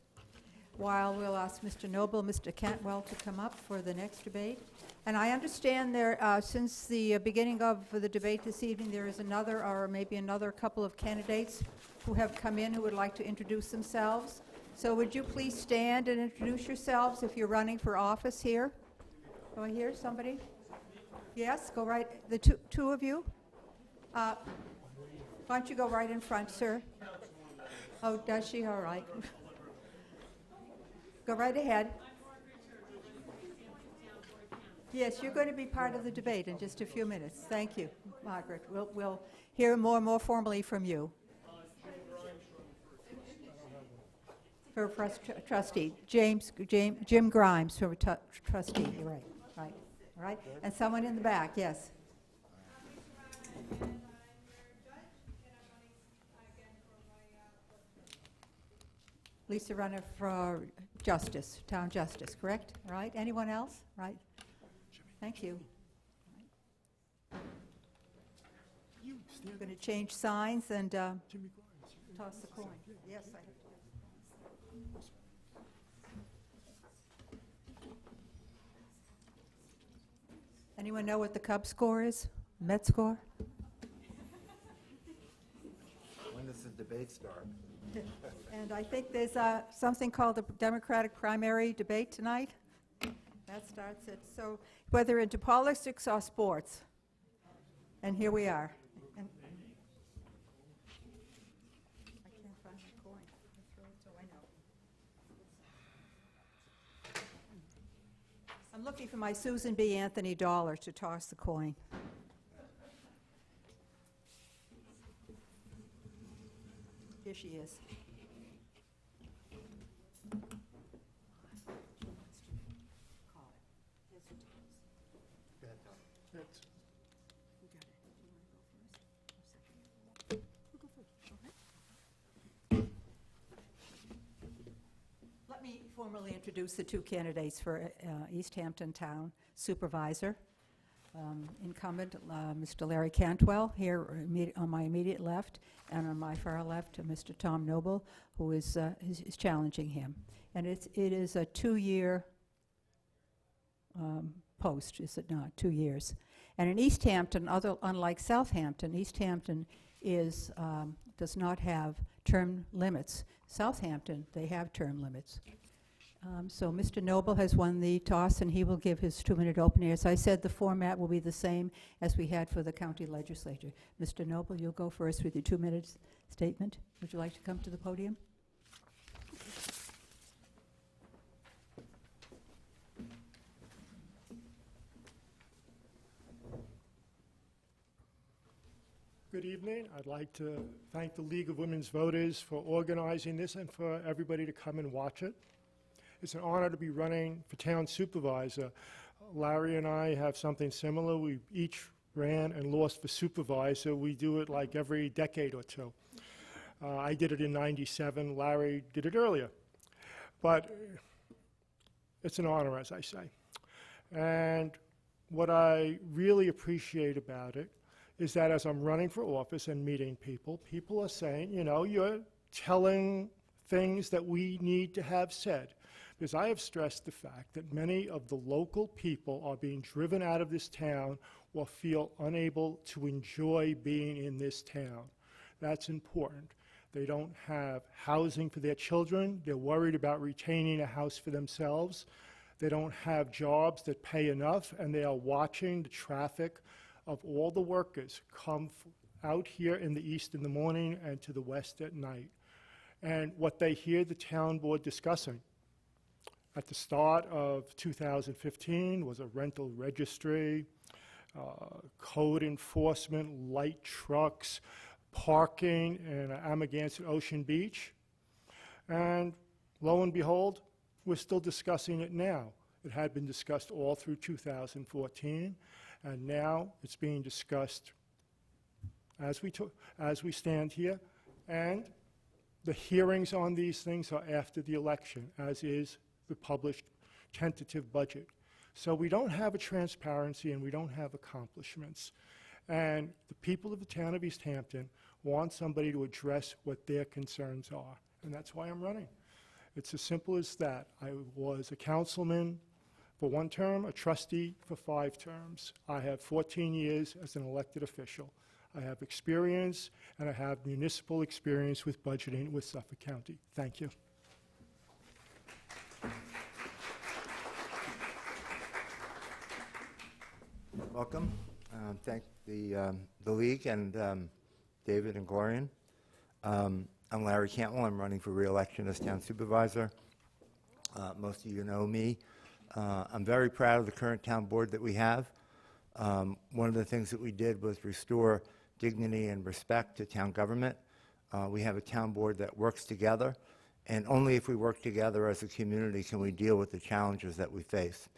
while we'll ask Mr. Noble, Mr. Cantwell to come up for the next debate. And I understand there, since the beginning of the debate this evening, there is another, or maybe another couple of candidates who have come in who would like to introduce themselves. So would you please stand and introduce yourselves if you're running for office here? Do I hear somebody? Yes, go right, the two of you? Why don't you go right in front, sir? Oh, does she? All right. Go right ahead. Yes, you're going to be part of the debate in just a few minutes. Thank you, Margaret. We'll hear more formally from you. For trustee, Jim Grimes, for trustee. You're right, right, all right. And someone in the back, yes. Lisa Runner for justice, town justice, correct? All right. Anyone else? Right. Thank you. You're going to change signs and toss the coin. Yes, I have to. Anyone know what the Cubs score is? Met score? When does the debate start? And I think there's something called the Democratic primary debate tonight. That starts at, so whether into politics or sports. And here we are. And I can't find the coin. I threw it, so I know. I'm looking for my Susan B. Anthony dollar to toss the coin. Here she is. Let me formally introduce the two candidates for East Hampton Town Supervisor. Incumbent, Mr. Larry Cantwell, here on my immediate left, and on my far left, Mr. Tom Noble, who is challenging him. And it is a 2-year post, is it not? 2 years. And in East Hampton, unlike Southampton, East Hampton does not have term limits. Southampton, they have term limits. So Mr. Noble has won the toss, and he will give his 2-minute opening. As I said, the format will be the same as we had for the county legislature. Mr. Noble, you'll go first with your 2-minute statement. Would you like to come to the podium? Good evening. I'd like to thank the League of Women's Voters for organizing this and for everybody to come and watch it. It's an honor to be running for town supervisor. Larry and I have something similar. We each ran and lost for supervisor. We do it like every decade or two. I did it in '97. Larry did it earlier. But it's an honor, as I say. And what I really appreciate about it is that as I'm running for office and meeting people, people are saying, you know, you're telling things that we need to have said. Because I have stressed the fact that many of the local people are being driven out of this town or feel unable to enjoy being in this town. That's important. They don't have housing for their children. They're worried about retaining a house for themselves. They don't have jobs that pay enough, and they are watching the traffic of all the workers come out here in the east in the morning and to the west at night. And what they hear the town board discussing at the start of 2015 was a rental registry, code enforcement, light trucks, parking in Amagansett Ocean Beach. And lo and behold, we're still discussing it now. It had been discussed all through 2014, and now it's being discussed as we stand here. And the hearings on these things are after the election, as is the published tentative budget. So we don't have a transparency and we don't have accomplishments. And the people of the town of East Hampton want somebody to address what their concerns are. And that's why I'm running. It's as simple as that. I was a councilman for 1 term, a trustee for 5 terms. I have 14 years as an elected official. I have experience, and I have municipal experience with budgeting with Suffolk County. Thank you. Welcome. Thank the league and David and Glorian. I'm Larry Cantwell. I'm running for re-election as town supervisor. Most of you know me. I'm very proud of the current town board that we have. One of the things that we did was restore dignity and respect to town government. We have a town board that works together, and only if we work together as a community can we deal with the challenges that we face.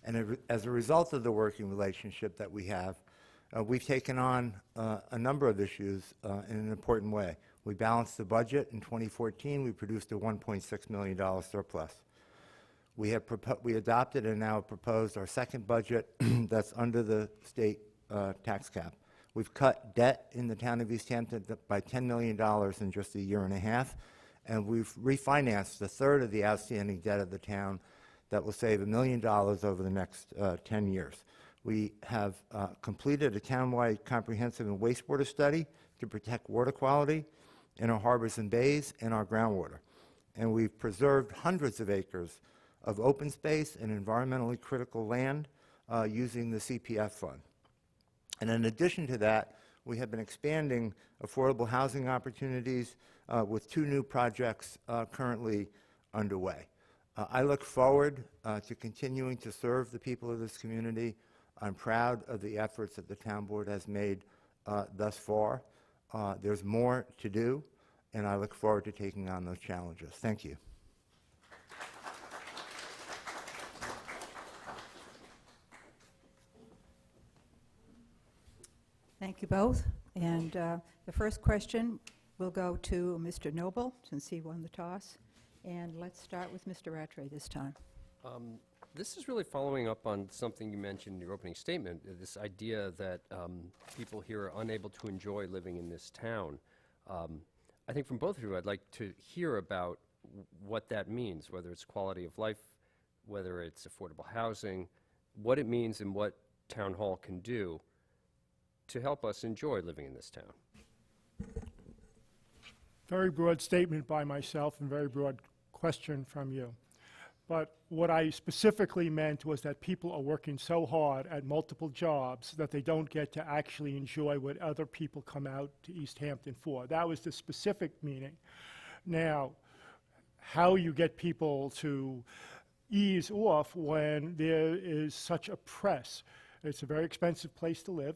And as a result of the working relationship that we have, we've taken on a number of issues in an important way. We balanced the budget. In 2014, we produced a $1.6 million surplus. We adopted and now proposed our second budget that's under the state tax cap. We've cut debt in the town of East Hampton by $10 million in just a year and a half, and we've refinanced a third of the outstanding debt of the town that will save $1 million over the next 10 years. We have completed a townwide comprehensive and wastewater study to protect water quality in our harbors and bays and our groundwater. And we've preserved hundreds of acres of open space and environmentally critical land using the CPF fund. And in addition to that, we have been expanding affordable housing opportunities with 2 new projects currently underway. I look forward to continuing to serve the people of this community. I'm proud of the efforts that the town board has made thus far. There's more to do, and I look forward to taking on those challenges. Thank you. Thank you both. And the first question will go to Mr. Noble, since he won the toss. And let's start with Mr. Rattray this time. This is really following up on something you mentioned in your opening statement, this idea that people here are unable to enjoy living in this town. I think from both of you, I'd like to hear about what that means, whether it's quality of life, whether it's affordable housing, what it means and what Town Hall can do to help us enjoy living in this town. Very broad statement by myself and very broad question from you. But what I specifically meant was that people are working so hard at multiple jobs that they don't get to actually enjoy what other people come out to East Hampton for. That was the specific meaning. Now, how you get people to ease off when there is such a press. It's a very expensive place to live.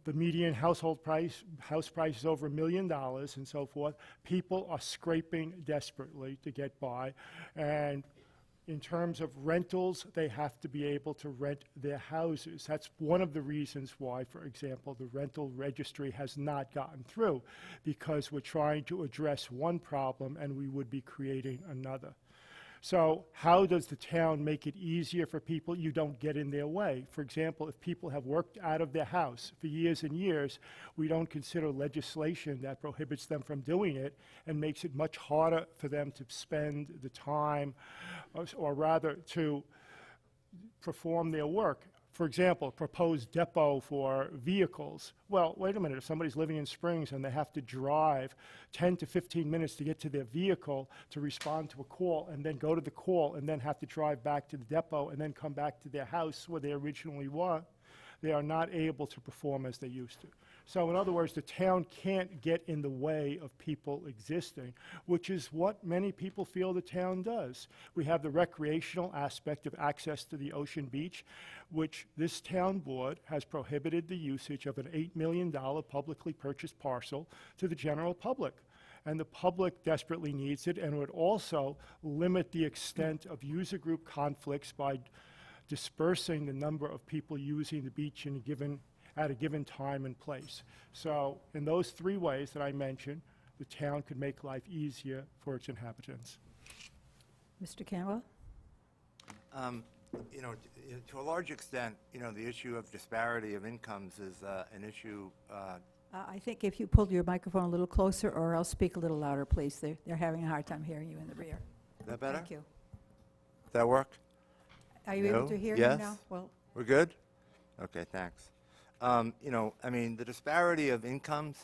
The median house price is over $1 million and so forth. People are scraping desperately to get by. And in terms of rentals, they have to be able to rent their houses. That's one of the reasons why, for example, the rental registry has not gotten through, because we're trying to address one problem and we would be creating another. So how does the town make it easier for people? You don't get in their way. For example, if people have worked out of their house for years and years, we don't consider legislation that prohibits them from doing it and makes it much harder for them to spend the time, or rather to perform their work. For example, proposed depot for vehicles. Well, wait a minute, if somebody's living in Springs and they have to drive 10 to 15 minutes to get to their vehicle to respond to a call, and then go to the call, and then have to drive back to the depot, and then come back to their house where they originally were, they are not able to perform as they used to. So in other words, the town can't get in the way of people existing, which is what many people feel the town does. We have the recreational aspect of access to the ocean beach, which this town board has prohibited the usage of an $8 million publicly purchased parcel to the general public. And the public desperately needs it, and would also limit the extent of user group conflicts by dispersing the number of people using the beach at a given time and place. So in those 3 ways that I mentioned, the town could make life easier for its inhabitants. Mr. Cantwell? You know, to a large extent, you know, the issue of disparity of incomes is an issue. I think if you pull your microphone a little closer, or else speak a little louder, please. They're having a hard time hearing you in the rear. Is that better? Thank you. Does that work? Are you able No? to hear Yes? him now? Well, We're good? Okay, thanks. I mean, the disparity of incomes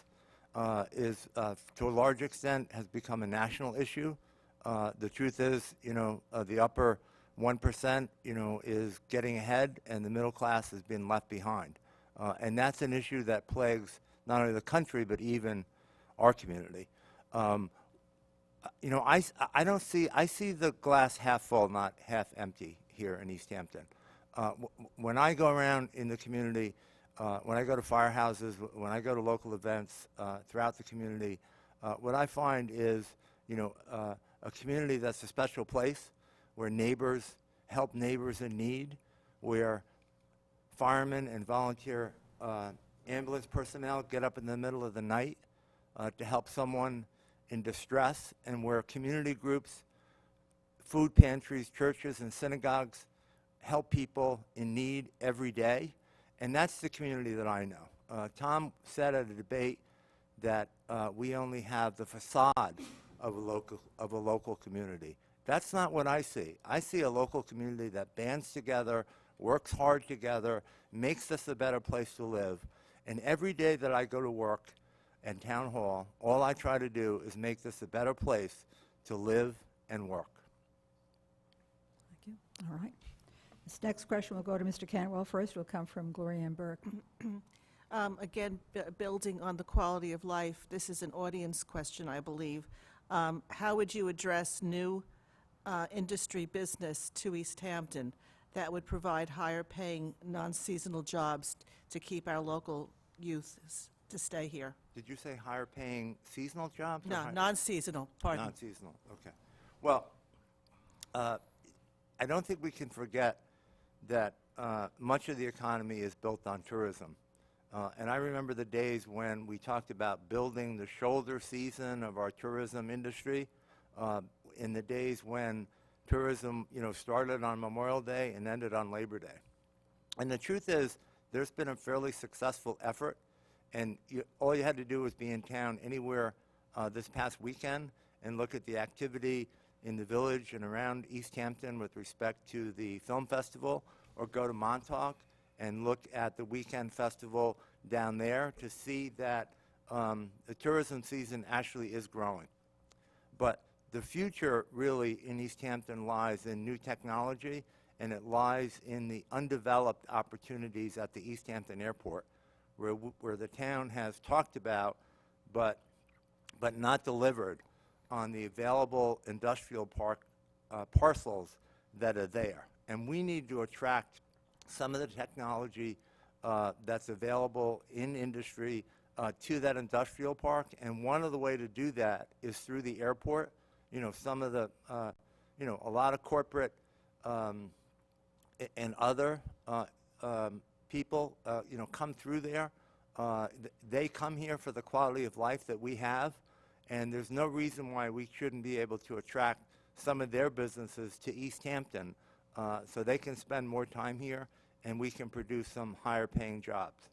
is, to a large extent, has become a national issue. The truth is, the upper 1%, is getting ahead, and the middle class has been left behind. And that's an issue that plagues not only the country, but even our community. I see the glass half full, not half empty here in East Hampton. When I go around in the community, when I go to firehouses, when I go to local events throughout the community, what I find is, a community that's a special place, where neighbors help neighbors in need, where firemen and volunteer ambulance personnel get up in the middle of the night to help someone in distress, and where community groups, food pantries, churches, and synagogues help people in need every day. And that's the community that I know. Tom said at a debate that we only have the facade of a local community. That's not what I see. I see a local community that bands together, works hard together, makes this a better place to live. And every day that I go to work and town hall, all I try to do is make this a better place to live and work. thank you. All right. This next question will go to Mr. Cantwell first. It will come from Gloria Ann Burke. Again, building on the quality of life, this is an audience question, I believe. How would you address new industry business to East Hampton that would provide higher-paying, non-seasonal jobs to keep our local youth to stay here? Did you say higher paying seasonal jobs? or No, high- non-seasonal, pardon. Non-seasonal, okay. Well, I don't think we can forget that much of the economy is built on tourism. And I remember the days when we talked about building the shoulder season of our tourism industry, in the days when tourism, started on Memorial Day and ended on Labor Day. And the truth is, there's been a fairly successful effort, and all you had to do was be in town anywhere this past weekend and look at the activity in the village and around East Hampton with respect to the film festival, or go to Montauk and look at the weekend festival down there to see that the tourism season actually is growing. But the future really in East Hampton lies in new technology, and it lies in the undeveloped opportunities at the East Hampton Airport, where the town has talked about but not delivered on the available industrial park parcels that are there. And we need to attract some of the technology that's available in industry to that industrial park. And one of the ways to do that is through the airport. Some of the, a lot of corporate and other people, come through there. They come here for the quality of life that we have, and there's no reason why we shouldn't be able to attract some of their businesses to East Hampton so they can spend more time here and we can produce some higher paying jobs.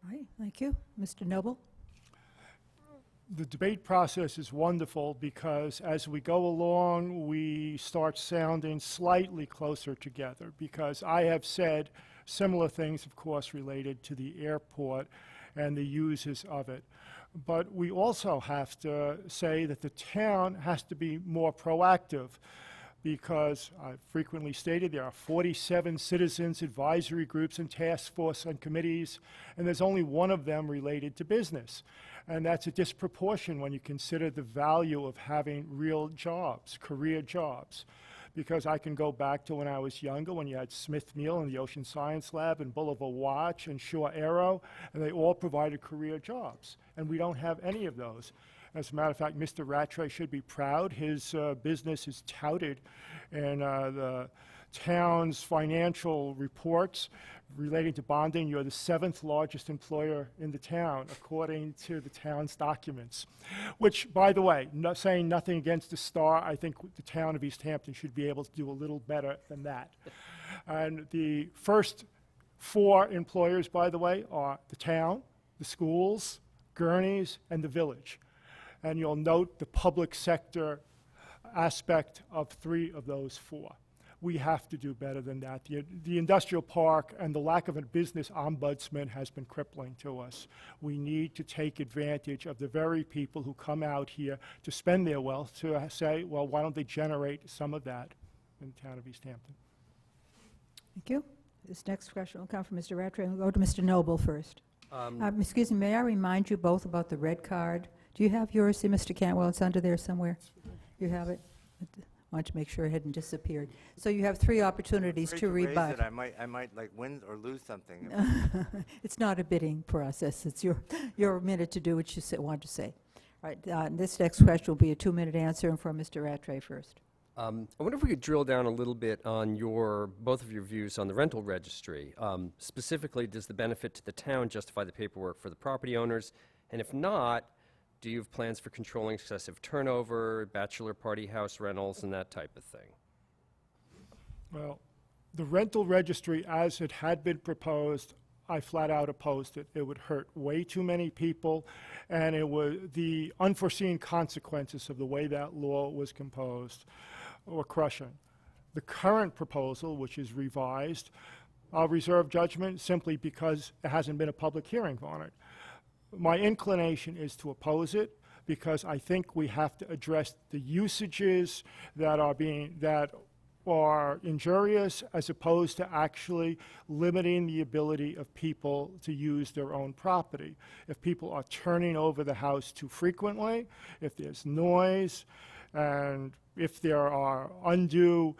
All right, thank you. Mr. Noble? The debate process is wonderful because as we go along, we start sounding slightly closer together, because I have said similar things, of course, related to the airport and the users of it. But we also have to say that the town has to be more proactive, because I've frequently stated there are 47 citizens advisory groups and task force and committees, and there's only one of them related to business. And that's a disproportion when you consider the value of having real jobs, career jobs. Because I can go back to when I was younger, when you had Smith Neal and the Ocean Science Lab and Bulliver Watch and Shaw Aero, and they all provided career jobs. And we don't have any of those. As a matter of fact, Mr. Rattray should be proud. His business is touted in the town's financial reports relating to bonding. You're the 7th largest employer in the town, according to the town's documents. Which, by the way, saying nothing against the Star, I think the town of East Hampton should be able to do a little better than that. And the first 4 employers, by the way, are the town, the schools, Gurney's, and the village. And you'll note the public sector aspect of 3 of those 4. We have to do better than that. The industrial park and the lack of a business ombudsman has been crippling to us. We need to take advantage of the very people who come out here to spend their wealth to say, well, why don't they generate some of that in the town of East Hampton? Thank you. This next question will come from Mr. Rattray. We'll go to Mr. Noble first. Excuse me, may I remind you both about the red card? Do you have yours, see, Mr. Cantwell? It's under there somewhere. You have it? I wanted to make sure it hadn't disappeared. So you have 3 opportunities to Raise rebut. it, I might like win or lose something. It's not a bidding process. It's your minute to do what you want to say. All right, this next question will be a 2-minute answer, and from Mr. Rattray first. I wonder if we could drill down a little bit on both of your views on the rental registry. Specifically, does the benefit to the town justify the paperwork for the property owners? And if not, do you have plans for controlling excessive turnover, bachelor party house rentals, and that type of thing? Well, the rental registry, as it had been proposed, I flat out opposed it. It would hurt way too many people, and it was the unforeseen consequences of the way that law was composed were crushing. The current proposal, which is revised, I'll reserve judgment simply because there hasn't been a public hearing on it. My inclination is to oppose it because I think we have to address the usages that are injurious as opposed to actually limiting the ability of people to use their own property. If people are turning over the house too frequently, if there's noise, and if there are undue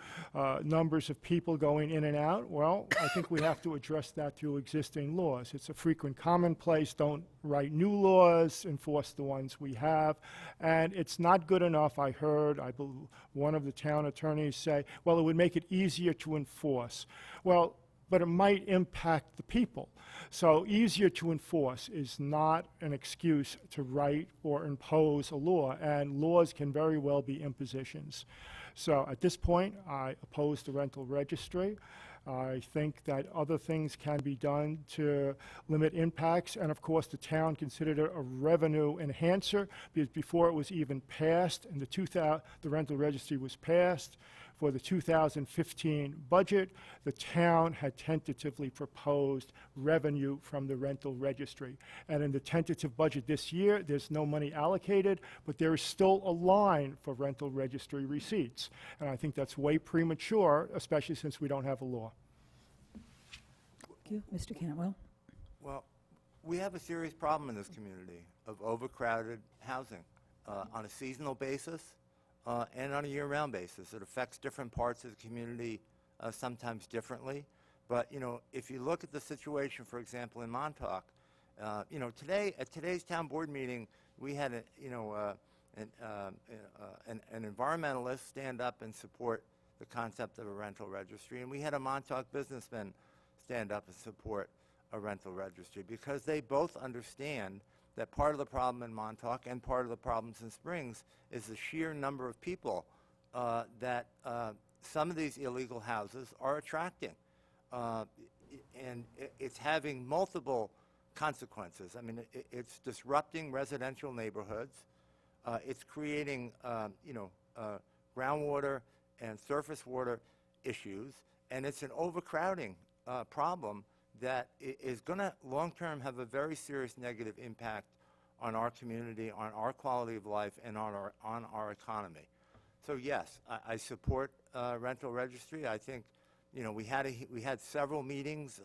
numbers of people going in and out, well, I think we have to address that through existing laws. It's a frequent commonplace. Don't write new laws, enforce the ones we have. And it's not good enough. I heard one of the town attorneys say, well, it would make it easier to enforce. Well, but it might impact the people. So easier to enforce is not an excuse to write or impose a law, and laws can very well be impositions. So at this point, I oppose the rental registry. I think that other things can be done to limit impacts, and of course the town considered it a revenue enhancer because before it was even passed and the rental registry was passed, for the 2015 budget, the town had tentatively proposed revenue from the rental registry. And in the tentative budget this year, there's no money allocated, but there is still a line for rental registry receipts. And I think that's way premature, especially since we don't have a law. Thank you. Mr. Cantwell. Well, we have a serious problem in this community of overcrowded housing on a seasonal basis and on a year-round basis. It affects different parts of the community sometimes differently. But, you know, if you look at the situation, for example, in Montauk, you know, today, at today's town board meeting, we had an environmentalist stand up and support the concept of a rental registry, and we had a Montauk businessman stand up and support a rental registry because they both understand that part of the problem in Montauk and part of the problems in Springs is the sheer number of people that some of these illegal houses are attracting. And it's having multiple consequences. I mean, it's disrupting residential neighborhoods. It's creating, groundwater and surface water issues. And it's an overcrowding problem that is going to long-term have a very serious negative impact on our community, on our quality of life, and on our economy. So yes, I support rental registry. I think, you know, we had several meetings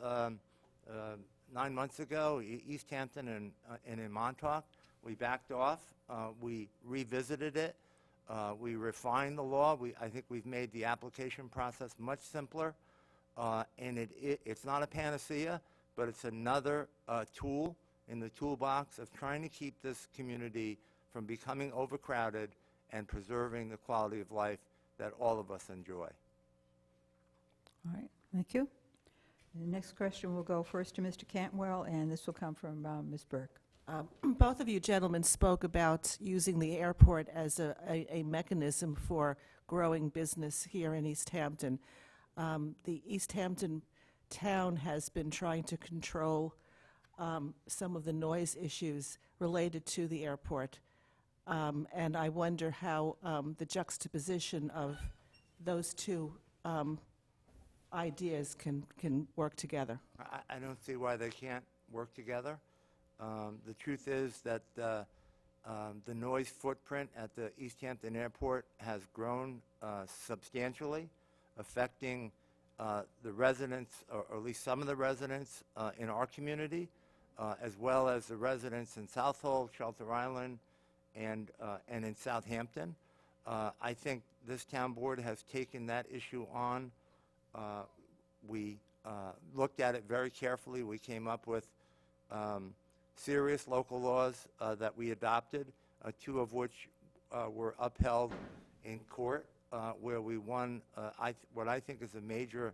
9 months ago, East Hampton and in Montauk. We backed off. We revisited it. We refined the law. I think we've made the application process much simpler. And it's not a panacea, but it's another tool in the toolbox of trying to keep this community from becoming overcrowded and preserving the quality of life that all of us enjoy. All right, thank you. The next question will go first to Mr. Cantwell, and this will come from Ms. Burke. Both of you gentlemen spoke about using the airport as a mechanism for growing business here in East Hampton. The East Hampton town has been trying to control some of the noise issues related to the airport. And I wonder how the juxtaposition of those two ideas can work together. I don't see why they can't work together. The truth is that the noise footprint at the East Hampton Airport has grown substantially, affecting the residents, or at least some of the residents in our community, as well as the residents in Southold, Shelter Island, and in Southampton. I think this town board has taken that issue on. We looked at it very carefully. We came up with serious local laws that we adopted, two of which were upheld in court, where we won what I think is a major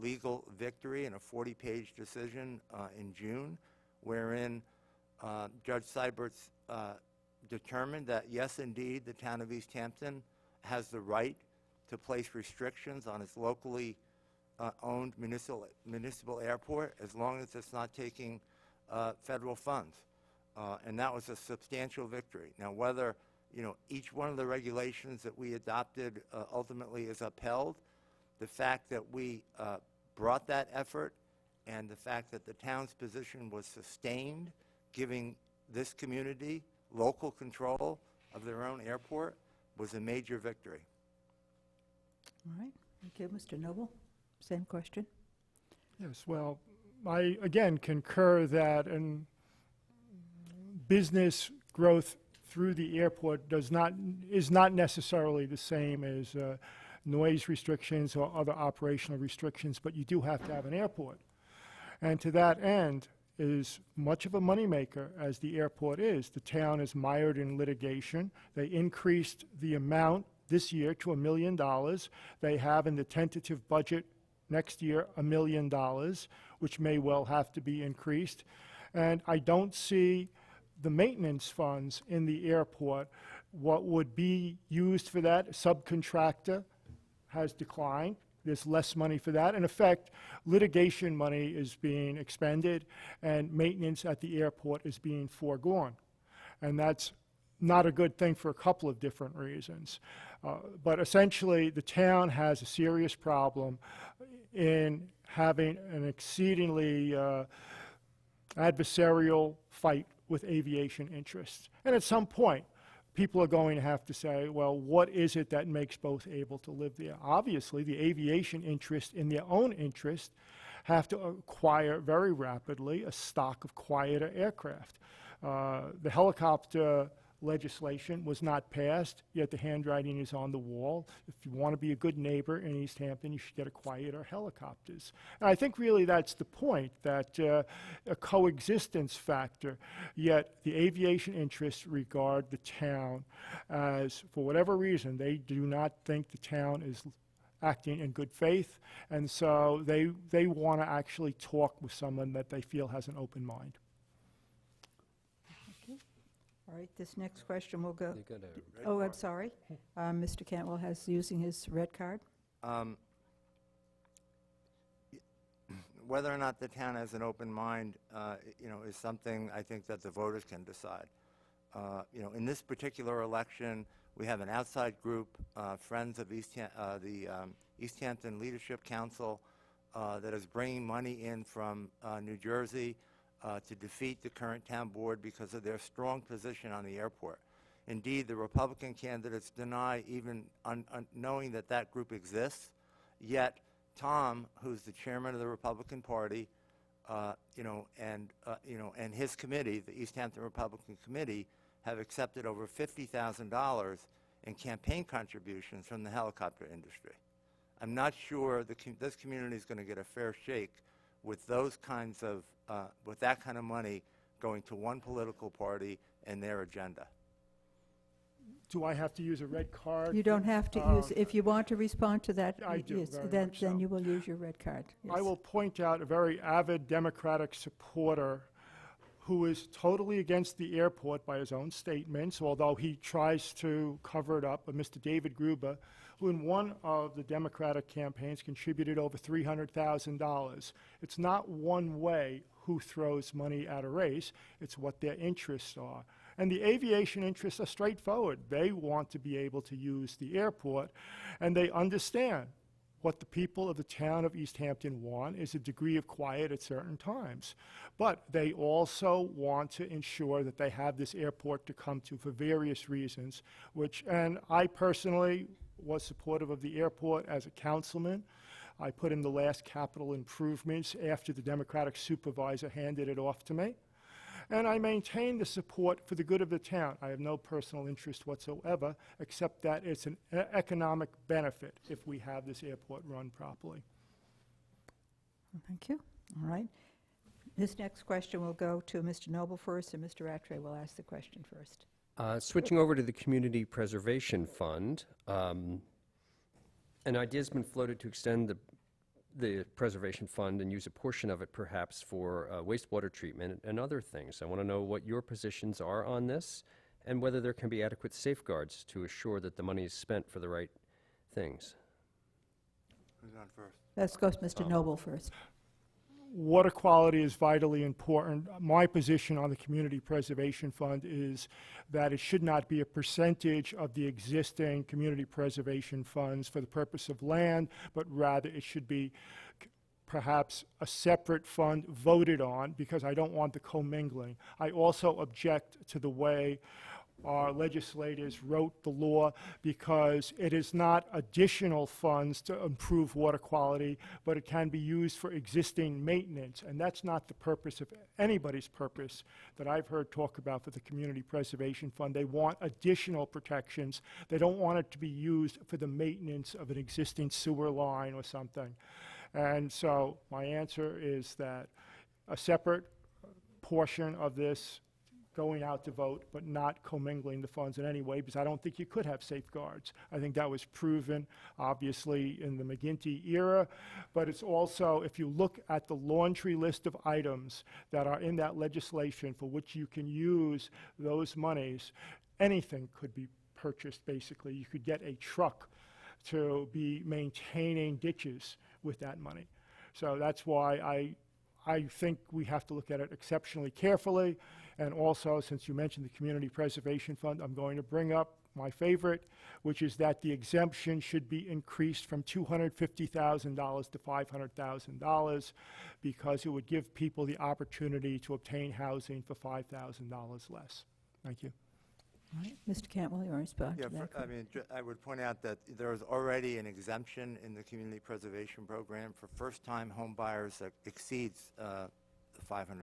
legal victory in a 40-page decision in June, wherein Judge Seibert's determined that, yes, indeed, the town of East Hampton has the right to place restrictions on its locally owned municipal airport as long as it's not taking federal funds. And that was a substantial victory. Now, whether each one of the regulations that we adopted ultimately is upheld, the fact that we brought that effort and the fact that the town's position was sustained, giving this community local control of their own airport, was a major victory. All right, thank you. Mr. Noble, same question. Yes, well, I again concur that business growth through the airport is not necessarily the same as noise restrictions or other operational restrictions, but you do have to have an airport. And to that end, is much of a moneymaker as the airport is. The town is mired in litigation. They increased the amount this year to $1 million. They have in the tentative budget next year $1 million, which may well have to be increased. And I don't see the maintenance funds in the airport. What would be used for that, subcontractor, has declined. There's less money for that. In effect, litigation money is being expended and maintenance at the airport is being foregone. And that's not a good thing for a couple of different reasons. But essentially, the town has a serious problem in having an exceedingly adversarial fight with aviation interests. And at some point, people are going to have to say, well, what is it that makes both able to live there? Obviously, the aviation interest in their own interest have to acquire very rapidly a stock of quieter aircraft. The helicopter legislation was not passed, yet the handwriting is on the wall. If you want to be a good neighbor in East Hampton, you should get a quieter helicopters. And I think really that's the point, that a coexistence factor, yet the aviation interests regard the town as, for whatever reason, they do not think the town is acting in good faith, and so they want to actually talk with someone that they feel has an open mind. All right, this next question will go. You got a- Oh, I'm sorry. Mr. Cantwell has using his red card. Whether or not the town has an open mind, is something I think that the voters can decide. In this particular election, we have an outside group, Friends of the East Hampton Leadership Council, that is bringing money in from New Jersey to defeat the current town board because of their strong position on the airport. Indeed, the Republican candidates deny even knowing that that group exists, yet Tom, who's the chairman of the Republican Party, and his committee, the East Hampton Republican Committee, have accepted over $50,000 in campaign contributions from the helicopter industry. I'm not sure this community is going to get a fair shake with those kinds of, with that kind of money going to one political party and their agenda. Do I have to use a red card? You don't have to use, if you want to respond to that, I do, yes, very then much so. you will use your red card. I Yes. will point out a very avid Democratic supporter who is totally against the airport by his own statements, although he tries to cover it up, Mr. David Gruber, who in one of the Democratic campaigns contributed over $300,000. It's not one way who throws money at a race, it's what their interests are. And the aviation interests are straightforward. They want to be able to use the airport, and they understand what the people of the town of East Hampton want is a degree of quiet at certain times. But they also want to ensure that they have this airport to come to for various reasons, and I personally was supportive of the airport as a councilman. I put in the last capital improvements after the Democratic supervisor handed it off to me. And I maintain the support for the good of the town. I have no personal interest whatsoever, except that it's an economic benefit if we have this airport run properly. Thank you. All right. This next question will go to Mr. Noble first, and Mr. Rattray will ask the question first. Switching over to the Community Preservation Fund, an idea has been floated to extend the Preservation Fund and use a portion of it perhaps for wastewater treatment and other things. I want to know what your positions are on this and whether there can be adequate safeguards to assure that the money is spent for the right things. Who's on first? Let's go to Mr. Noble first. Water quality is vitally important. My position on the Community Preservation Fund is that it should not be a percentage of the existing community preservation funds for the purpose of land, but rather it should be perhaps a separate fund voted on, because I don't want the commingling. I also object to the way our legislators wrote the law, because it is not additional funds to improve water quality, but it can be used for existing maintenance. And that's not the purpose of anybody's purpose that I've heard talk about for the Community Preservation Fund. They want additional protections. They don't want it to be used for the maintenance of an existing sewer line or something. And so my answer is that a separate portion of this going out to vote, but not commingling the funds in any way, because I don't think you could have safeguards. I think that was proven, obviously, in the McGuinty era, but it's also, if you look at the laundry list of items that are in that legislation for which you can use those monies, anything could be purchased, basically. You could get a truck to be maintaining ditches with that money. So that's why I think we have to look at it exceptionally carefully. And also, since you mentioned the Community Preservation Fund, I'm going to bring up my favorite, which is that the exemption should be increased from $250,000 to $500,000, because it would give people the opportunity to obtain housing for $5,000 less. Thank you. All right. Mr. Cantwell, you want to respond to that? I would point out that there is already an exemption in the Community Preservation Program for first-time home buyers that exceeds the $500,000